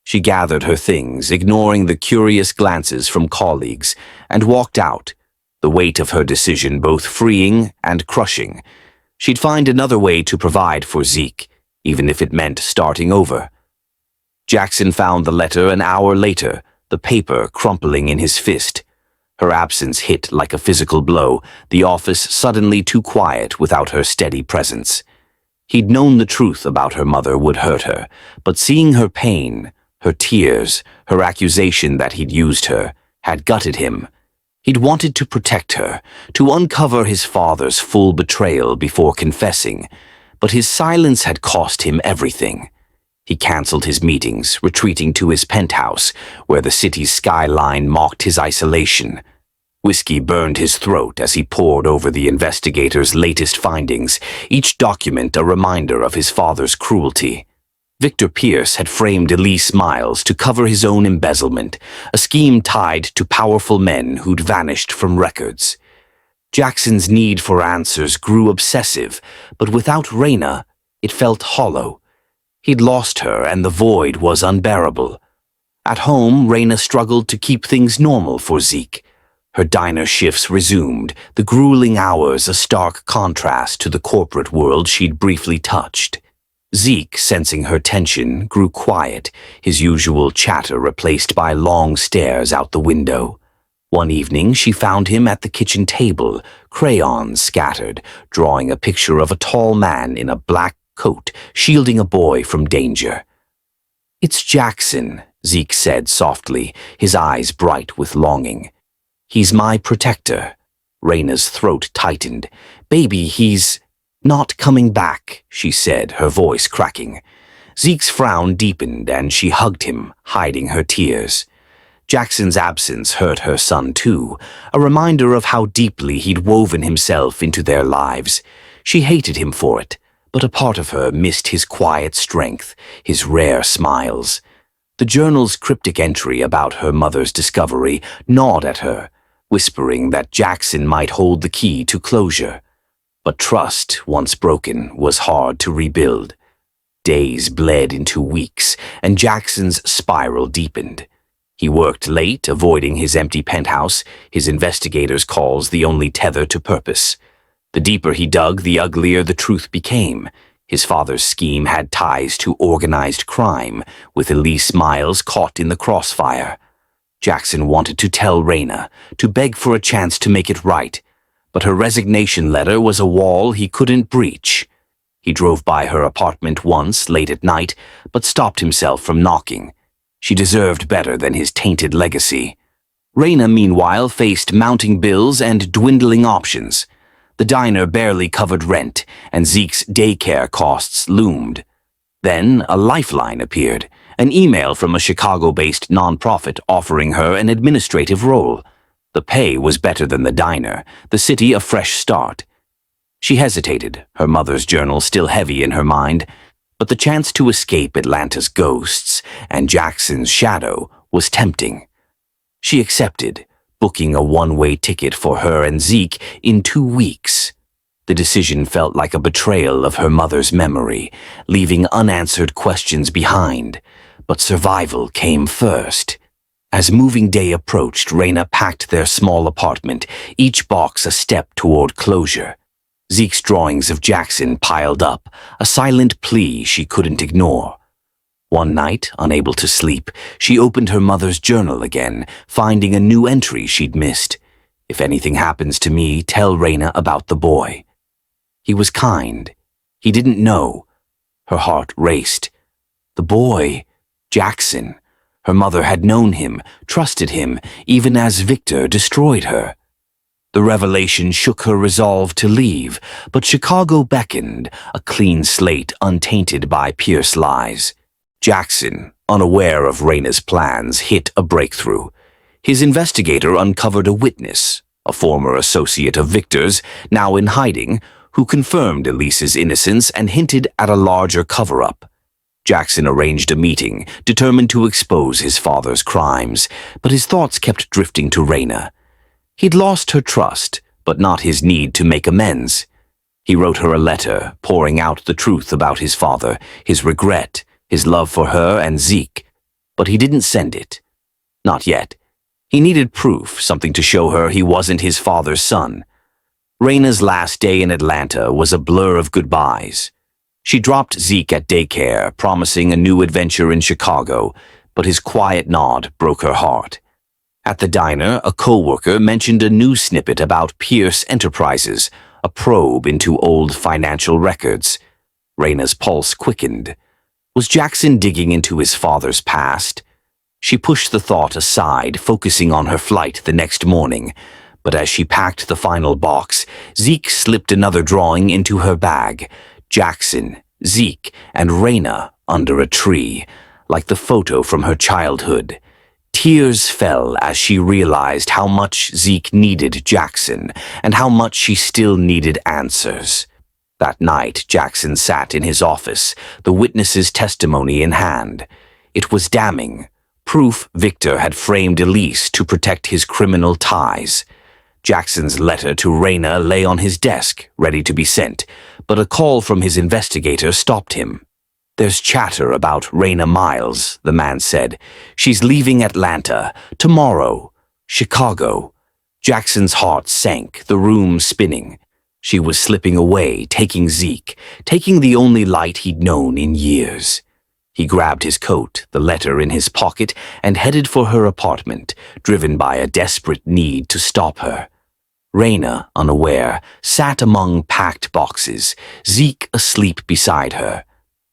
She gathered her things, ignoring the curious glances from colleagues, and walked out, the weight of her decision both freeing and crushing. She'd find another way to provide for Zeke, even if it meant starting over. Jaxon found the letter an hour later, the paper crumpling in his fist. Her absence hit like a physical blow, the office suddenly too quiet without her steady presence. He'd known the truth about her mother would hurt her, but seeing her pain, her tears, her accusation that he'd used her, had gutted him. He'd wanted to protect her, to uncover his father's full betrayal before confessing, but his silence had cost him everything. He canceled his meetings, retreating to his penthouse, where the city's skyline mocked his isolation. Whiskey burned his throat as he pored over the investigator's latest findings, each document a reminder of his father's cruelty. Victor Pierce had framed Elise Miles to cover his own embezzlement, a scheme tied to powerful men who'd vanished from records. Jackson's need for answers grew obsessive, but without Raina, it felt hollow. He'd lost her, and the void was unbearable. At home, Raina struggled to keep things normal for Zeke. Her diner shifts resumed, the grueling hours a stark contrast to the corporate world she'd briefly touched. Zeke, sensing her tension, grew quiet, his usual chatter replaced by long stares out the window. One evening, she found him at the kitchen table, crayons scattered, drawing a picture of a tall man in a black coat, shielding a boy from danger. "It's Jaxon," Zeke said softly, his eyes bright with longing. "He's my protector." Raina's throat tightened. "Baby, he's not coming back," she said, her voice cracking. Zeke's frown deepened and she hugged him, hiding her tears. Jackson's absence hurt her son too, a reminder of how deeply he'd woven himself into their lives. She hated him for it, but a part of her missed his quiet strength, his rare smiles. The journal's cryptic entry about her mother's discovery gnawed at her, whispering that Jaxon might hold the key to closure. But trust, once broken, was hard to rebuild. Days bled into weeks, and Jackson's spiral deepened. He worked late, avoiding his empty penthouse, his investigators' calls the only tether to purpose. The deeper he dug, the uglier the truth became. His father's scheme had ties to organized crime, with Elise Miles caught in the crossfire. Jaxon wanted to tell Raina, to beg for a chance to make it right, but her resignation letter was a wall he couldn't breach. He drove by her apartment once, late at night, but stopped himself from knocking. She deserved better than his tainted legacy. Raina, meanwhile, faced mounting bills and dwindling options. The diner barely covered rent, and Zeke's daycare costs loomed. Then a lifeline appeared, an email from a Chicago-based nonprofit offering her an administrative role. The pay was better than the diner, the city a fresh start. She hesitated, her mother's journal still heavy in her mind, but the chance to escape Atlanta's ghosts and Jackson's shadow was tempting. She accepted, booking a one-way ticket for her and Zeke in 2 weeks. The decision felt like a betrayal of her mother's memory, leaving unanswered questions behind. But survival came first. As moving day approached, Raina packed their small apartment, each box a step toward closure. Zeke's drawings of Jaxon piled up, a silent plea she couldn't ignore. One night, unable to sleep, she opened her mother's journal again, finding a new entry she'd missed. "If anything happens to me, tell Raina about the boy." He was kind. He didn't know. Her heart raced. The boy, Jaxon. Her mother had known him, trusted him, even as Victor destroyed her. The revelation shook her resolve to leave, but Chicago beckoned, a clean slate untainted by Pierce lies. Jaxon, unaware of Raina's plans, hit a breakthrough. His investigator uncovered a witness, a former associate of Victor's, now in hiding, who confirmed Elise's innocence and hinted at a larger cover-up. Jaxon arranged a meeting, determined to expose his father's crimes, but his thoughts kept drifting to Raina. He'd lost her trust, but not his need to make amends. He wrote her a letter, pouring out the truth about his father, his regret, his love for her and Zeke. But he didn't send it. Not yet. He needed proof, something to show her he wasn't his father's son. Raina's last day in Atlanta was a blur of goodbyes. She dropped Zeke at daycare, promising a new adventure in Chicago, but his quiet nod broke her heart. At the diner, a co-worker mentioned a news snippet about Pierce Enterprises, a probe into old financial records. Raina's pulse quickened. Was Jaxon digging into his father's past? She pushed the thought aside, focusing on her flight the next morning. But as she packed the final box, Zeke slipped another drawing into her bag. Jaxon, Zeke, and Raina under a tree, like the photo from her childhood. Tears fell as she realized how much Zeke needed Jaxon and how much she still needed answers. That night, Jaxon sat in his office, the witness's testimony in hand. It was damning. Proof Victor had framed Elise to protect his criminal ties. Jackson's letter to Raina lay on his desk, ready to be sent, but a call from his investigator stopped him. "There's chatter about Raina Miles," the man said. "She's leaving Atlanta tomorrow. Chicago." Jackson's heart sank, the room spinning. She was slipping away, taking Zeke, taking the only light he'd known in years. He grabbed his coat, the letter in his pocket, and headed for her apartment, driven by a desperate need to stop her. Raina, unaware, sat among packed boxes, Zeke asleep beside her.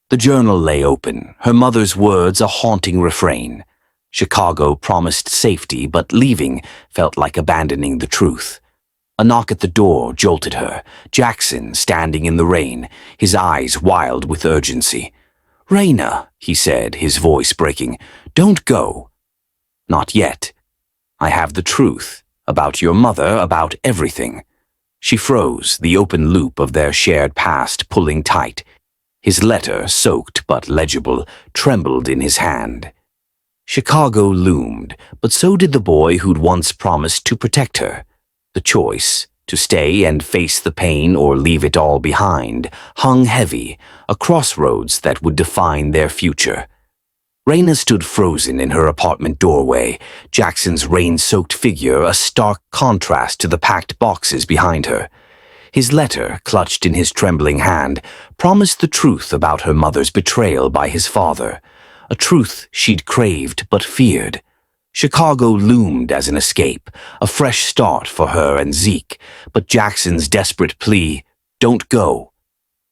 The journal lay open, her mother's words a haunting refrain. Chicago promised safety, but leaving felt like abandoning the truth. A knock at the door jolted her. Jaxon, standing in the rain, his eyes wild with urgency. "Raina," he said, his voice breaking, "don't go." "Not yet. I have the truth. About your mother, about everything." She froze, the open loop of their shared past pulling tight. His letter, soaked but legible, trembled in his hand. Chicago loomed, but so did the boy who'd once promised to protect her. The choice, to stay and face the pain or leave it all behind, hung heavy, a crossroads that would define their future. Raina stood frozen in her apartment doorway, Jackson's rain-soaked figure a stark contrast to the packed boxes behind her. His letter, clutched in his trembling hand, promised the truth about her mother's betrayal by his father, a truth she'd craved but feared. Chicago loomed as an escape, a fresh start for her and Zeke, but Jackson's desperate plea, "Don't go."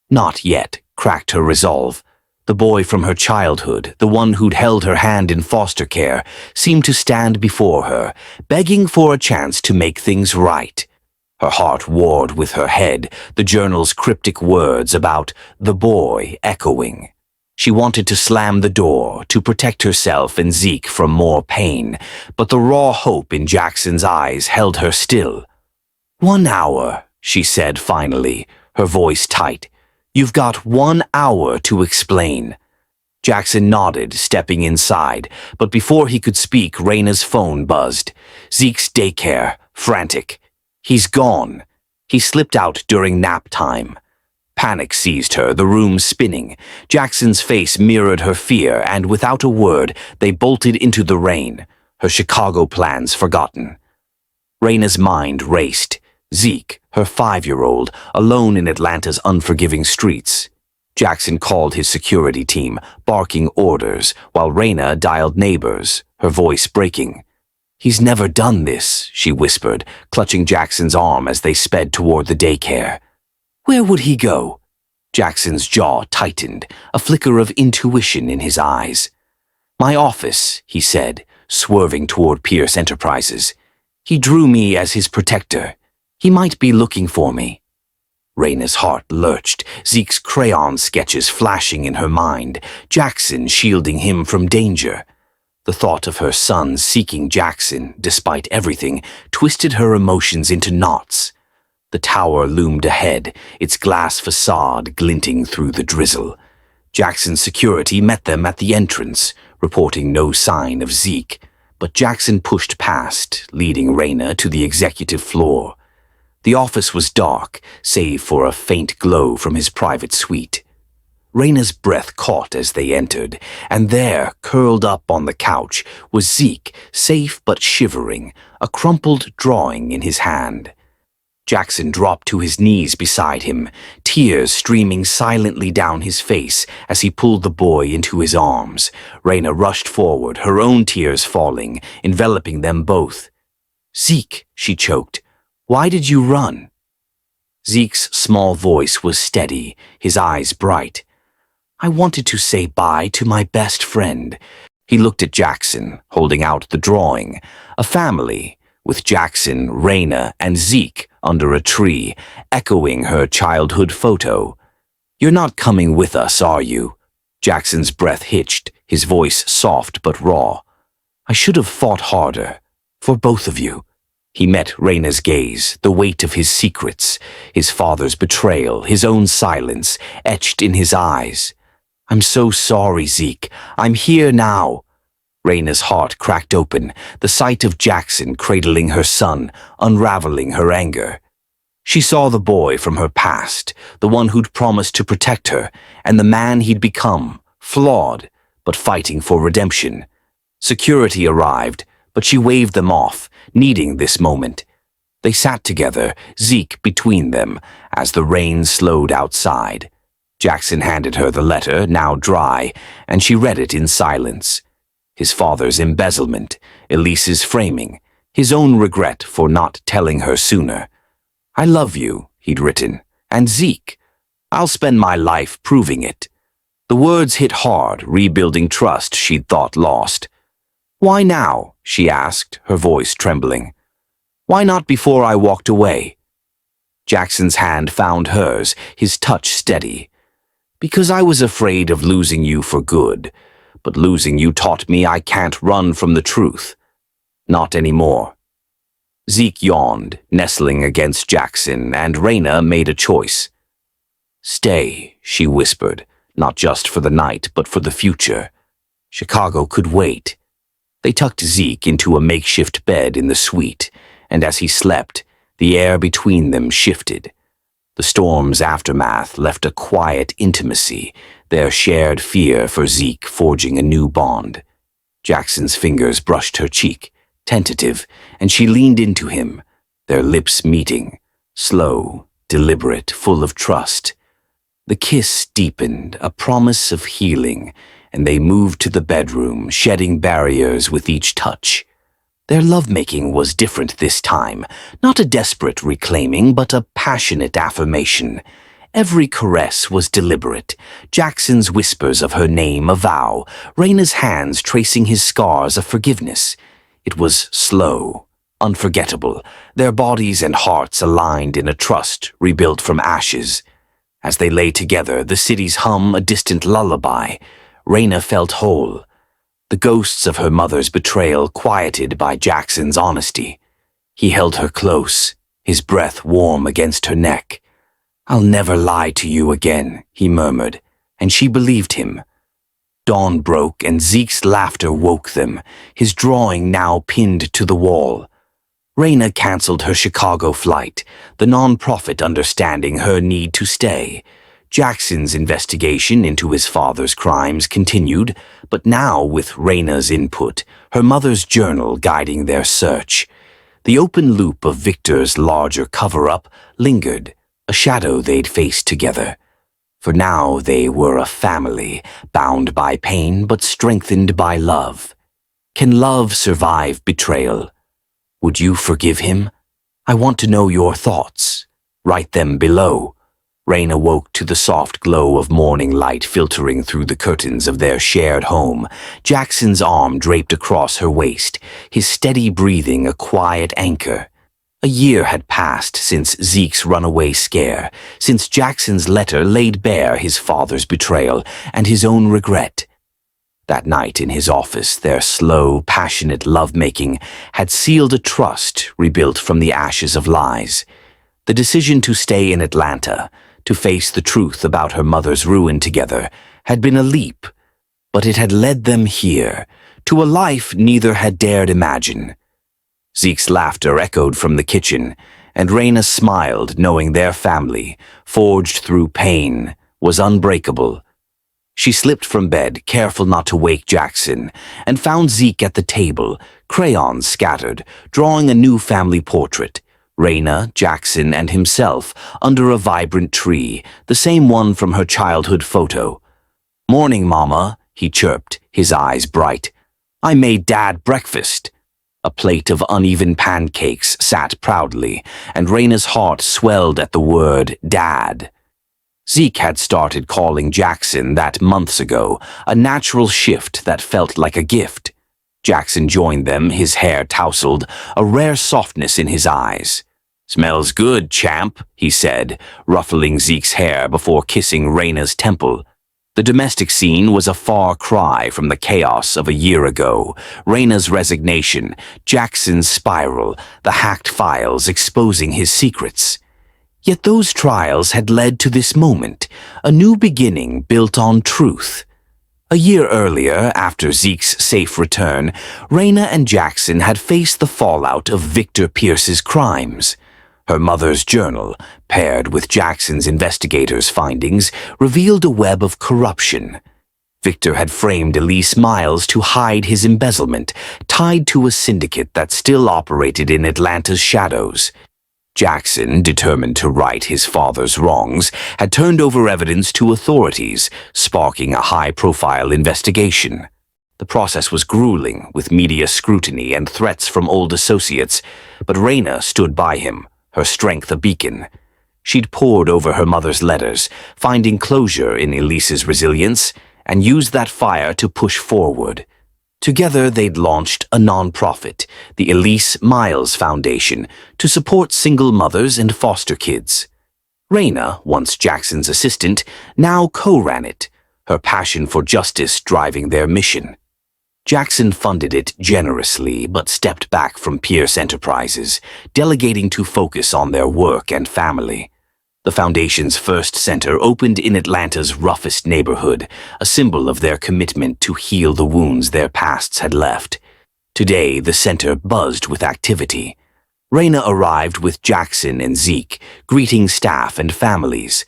"Not yet," cracked her resolve. The boy from her childhood, the one who'd held her hand in foster care, seemed to stand before her, begging for a chance to make things right. Her heart warred with her head, the journal's cryptic words about the boy echoing. She wanted to slam the door, to protect herself and Zeke from more pain, but the raw hope in Jackson's eyes held her still. "1 hour," she said finally, her voice tight. "You've got 1 hour to explain." Jaxon nodded, stepping inside, but before he could speak, Raina's phone buzzed. Zeke's daycare, frantic. "He's gone." He slipped out during nap time. Panic seized her, the room spinning. Jackson's face mirrored her fear, and without a word, they bolted into the rain, her Chicago plans forgotten. Raina's mind raced. Zeke, her 5-year-old, alone in Atlanta's unforgiving streets. Jaxon called his security team, barking orders, while Raina dialed neighbors, her voice breaking. "He's never done this," she whispered, clutching Jackson's arm as they sped toward the daycare. "Where would he go?" Jackson's jaw tightened, a flicker of intuition in his eyes. "My office," he said, swerving toward Pierce Enterprises. "He drew me as his protector. He might be looking for me." Raina's heart lurched, Zeke's crayon sketches flashing in her mind, Jaxon shielding him from danger. The thought of her son seeking Jaxon, despite everything, twisted her emotions into knots. The tower loomed ahead, its glass facade glinting through the drizzle. Jackson's security met them at the entrance, reporting no sign of Zeke, but Jaxon pushed past, leading Raina to the executive floor. The office was dark, save for a faint glow from his private suite. Raina's breath caught as they entered, and there, curled up on the couch, was Zeke, safe but shivering, a crumpled drawing in his hand. Jaxon dropped to his knees beside him, tears streaming silently down his face as he pulled the boy into his arms. Raina rushed forward, her own tears falling, enveloping them both. "Zeke," she choked, "why did you run?" Zeke's small voice was steady, his eyes bright. "I wanted to say bye to my best friend." He looked at Jaxon, holding out the drawing. A family, with Jaxon, Raina, and Zeke under a tree, echoing her childhood photo. "You're not coming with us, are you?" Jackson's breath hitched, his voice soft but raw. "I should have fought harder. For both of you." He met Raina's gaze, the weight of his secrets, his father's betrayal, his own silence, etched in his eyes. "I'm so sorry, Zeke. I'm here now." Raina's heart cracked open, the sight of Jaxon cradling her son, unraveling her anger. She saw the boy from her past, the one who'd promised to protect her, and the man he'd become, flawed, but fighting for redemption. Security arrived, but she waved them off, needing this moment. They sat together, Zeke between them, as the rain slowed outside. Jaxon handed her the letter, now dry, and she read it in silence. His father's embezzlement, Elise's framing, his own regret for not telling her sooner. "I love you," he'd written, "and Zeke. I'll spend my life proving it." The words hit hard, rebuilding trust she'd thought lost. "Why now?" she asked, her voice trembling. "Why not before I walked away?" Jackson's hand found hers, his touch steady. "Because I was afraid of losing you for good, but losing you taught me I can't run from the truth. Not anymore." Zeke yawned, nestling against Jaxon, and Raina made a choice. "Stay," she whispered, "not just for the night, but for the future. Chicago could wait." They tucked Zeke into a makeshift bed in the suite, and as he slept, the air between them shifted. The storm's aftermath left a quiet intimacy, their shared fear for Zeke forging a new bond. Jackson's fingers brushed her cheek, tentative, and she leaned into him, their lips meeting, slow, deliberate, full of trust. The kiss deepened, a promise of healing, and they moved to the bedroom, shedding barriers with each touch. Their lovemaking was different this time, not a desperate reclaiming, but a passionate affirmation. Every caress was deliberate, Jackson's whispers of her name a vow, Raina's hands tracing his scars a forgiveness. It was slow, unforgettable, their bodies and hearts aligned in a trust rebuilt from ashes. As they lay together, the city's hum a distant lullaby. Raina felt whole, the ghosts of her mother's betrayal quieted by Jackson's honesty. He held her close, his breath warm against her neck. "I'll never lie to you again," he murmured, and she believed him. Dawn broke and Zeke's laughter woke them, his drawing now pinned to the wall. Raina canceled her Chicago flight, the non-profit understanding her need to stay. Jackson's investigation into his father's crimes continued, but now with Raina's input, her mother's journal guiding their search. The open loop of Victor's larger cover-up lingered, a shadow they'd faced together. For now they were a family, bound by pain but strengthened by love. Can love survive betrayal? Would you forgive him? I want to know your thoughts. Write them below. Raina woke to the soft glow of morning light filtering through the curtains of their shared home, Jackson's arm draped across her waist, his steady breathing a quiet anchor. A year had passed since Zeke's runaway scare, since Jackson's letter laid bare his father's betrayal and his own regret. That night in his office, their slow, passionate lovemaking had sealed a trust rebuilt from the ashes of lies. The decision to stay in Atlanta, to face the truth about her mother's ruin together, had been a leap, but it had led them here, to a life neither had dared imagine. Zeke's laughter echoed from the kitchen, and Raina smiled knowing their family, forged through pain, was unbreakable. She slipped from bed, careful not to wake Jaxon, and found Zeke at the table, crayons scattered, drawing a new family portrait. Raina, Jaxon, and himself under a vibrant tree, the same one from her childhood photo. "Morning, Mama," he chirped, his eyes bright. "I made Dad breakfast." A plate of uneven pancakes sat proudly, and Raina's heart swelled at the word Dad. Zeke had started calling Jaxon that months ago, a natural shift that felt like a gift. Jaxon joined them, his hair tousled, a rare softness in his eyes. "Smells good, champ," he said, ruffling Zeke's hair before kissing Raina's temple. The domestic scene was a far cry from the chaos of a year ago. Raina's resignation, Jaxon's spiral, the hacked files exposing his secrets. Yet those trials had led to this moment, a new beginning built on truth. A year earlier, after Zeke's safe return, Raina and Jaxon had faced the fallout of Victor Pierce's crimes. Her mother's journal, paired with Jackson's investigators' findings, revealed a web of corruption. Victor had framed Elise Miles to hide his embezzlement, tied to a syndicate that still operated in Atlanta's shadows. Jaxon, determined to right his father's wrongs, had turned over evidence to authorities, sparking a high-profile investigation. The process was grueling, with media scrutiny and threats from old associates, but Raina stood by him, her strength a beacon. She'd pored over her mother's letters, finding closure in Elise's resilience, and used that fire to push forward. Together, they'd launched a non-profit, the Elise Miles Foundation, to support single mothers and foster kids. Raina, once Jackson's assistant, now co-ran it, her passion for justice driving their mission. Jaxon funded it generously but stepped back from Pierce Enterprises, delegating to focus on their work and family. The Foundation's first center opened in Atlanta's roughest neighborhood, a symbol of their commitment to heal the wounds their pasts had left. Today, the center buzzed with activity. Raina arrived with Jaxon and Zeke, greeting staff and families.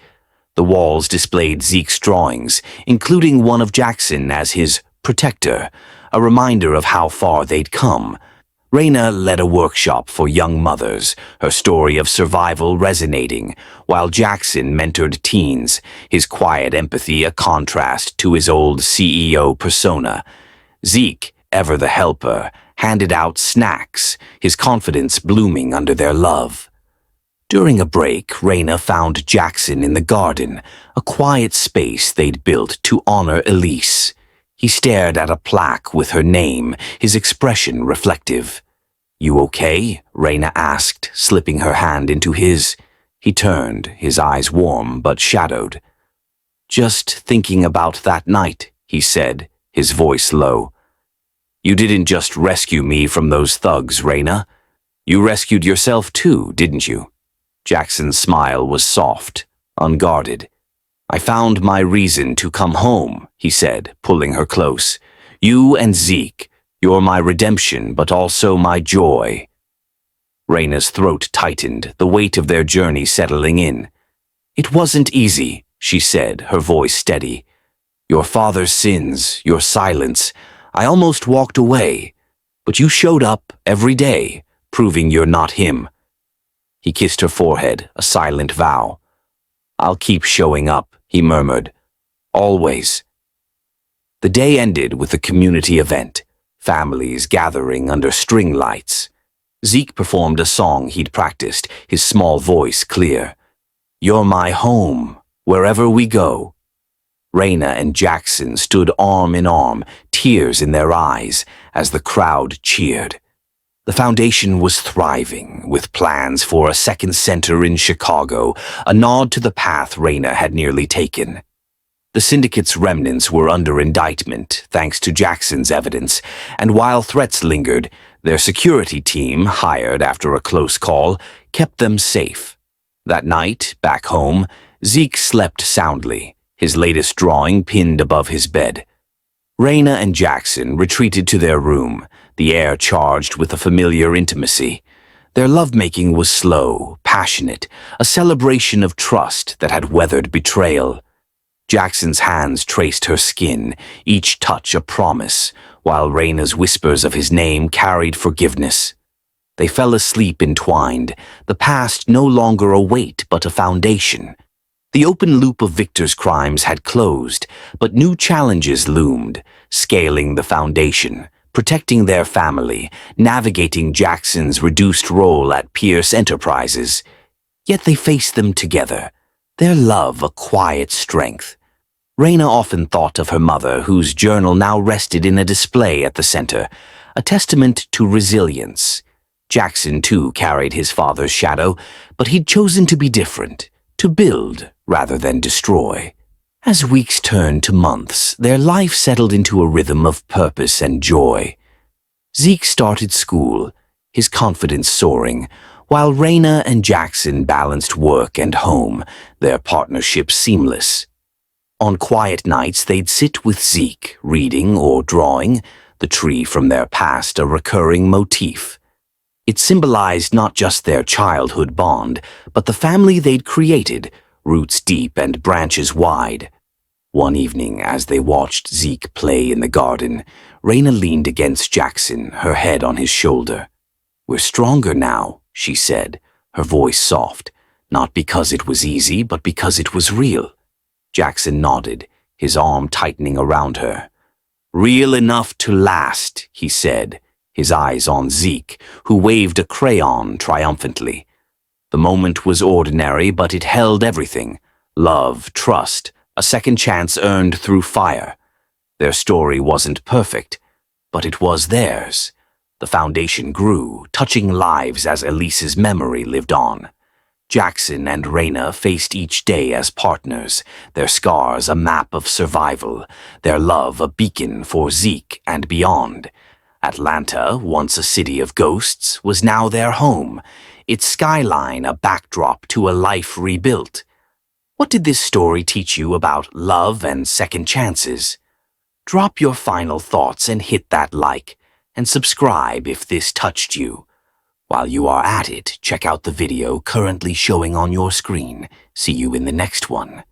The walls displayed Zeke's drawings, including one of Jaxon as his protector, a reminder of how far they'd come. Raina led a workshop for young mothers, her story of survival resonating, while Jaxon mentored teens, his quiet empathy a contrast to his old CEO persona. Zeke, ever the helper, handed out snacks, his confidence blooming under their love. During a break, Raina found Jaxon in the garden, a quiet space they'd built to honor Elise. He stared at a plaque with her name, his expression reflective. "You okay?" Raina asked, slipping her hand into his. He turned, his eyes warm but shadowed. "Just thinking about that night," he said, his voice low. "You didn't just rescue me from those thugs, Raina. You rescued yourself too, didn't you?" Jaxon's smile was soft, unguarded. "I found my reason to come home," he said, pulling her close. "You and Zeke, you're my redemption, but also my joy." Raina's throat tightened, the weight of their journey settling in. "It wasn't easy," she said, her voice steady. "Your father's sins, your silence, I almost walked away. But you showed up every day, proving you're not him." He kissed her forehead, a silent vow. "I'll keep showing up," he murmured. "Always." The day ended with a community event, families gathering under string lights. Zeke performed a song he'd practiced, his small voice clear. "You're my home, wherever we go." Raina and Jaxon stood arm in arm, tears in their eyes, as the crowd cheered. The foundation was thriving, with plans for a second center in Chicago, a nod to the path Raina had nearly taken. The syndicate's remnants were under indictment, thanks to Jackson's evidence, and while threats lingered, their security team, hired after a close call, kept them safe. That night, back home, Zeke slept soundly, his latest drawing pinned above his bed. Raina and Jaxon retreated to their room, the air charged with a familiar intimacy. Their lovemaking was slow, passionate, a celebration of trust that had weathered betrayal. Jackson's hands traced her skin, each touch a promise, while Raina's whispers of his name carried forgiveness. They fell asleep entwined, the past no longer a weight but a foundation. The open loop of Victor's crimes had closed, but new challenges loomed, scaling the foundation, protecting their family, navigating Jackson's reduced role at Pierce Enterprises. Yet they faced them together, their love a quiet strength. Raina often thought of her mother, whose journal now rested in a display at the center, a testament to resilience. Jaxon, too, carried his father's shadow, but he'd chosen to be different, to build rather than destroy. As weeks turned to months, their life settled into a rhythm of purpose and joy. Zeke started school, his confidence soaring, while Raina and Jaxon balanced work and home, their partnership seamless. On quiet nights, they'd sit with Zeke, reading or drawing, the tree from their past a recurring motif. It symbolized not just their childhood bond, but the family they'd created, roots deep and branches wide. One evening, as they watched Zeke play in the garden, Raina leaned against Jaxon, her head on his shoulder. "We're stronger now," she said, her voice soft, not because it was easy, but because it was real. Jaxon nodded, his arm tightening around her. "Real enough to last," he said, his eyes on Zeke, who waved a crayon triumphantly. The moment was ordinary, but it held everything: love, trust, a second chance earned through fire. Their story wasn't perfect, but it was theirs. The foundation grew, touching lives as Elise's memory lived on. Jaxon and Raina faced each day as partners, their scars a map of survival, their love a beacon for Zeke and beyond. Atlanta, once a city of ghosts, was now their home, its skyline a backdrop to a life rebuilt. What did this story teach you about love and second chances? Drop your final thoughts and hit that like, and subscribe if this touched you. While you are at it, check out the video currently showing on your screen. See you in the next one.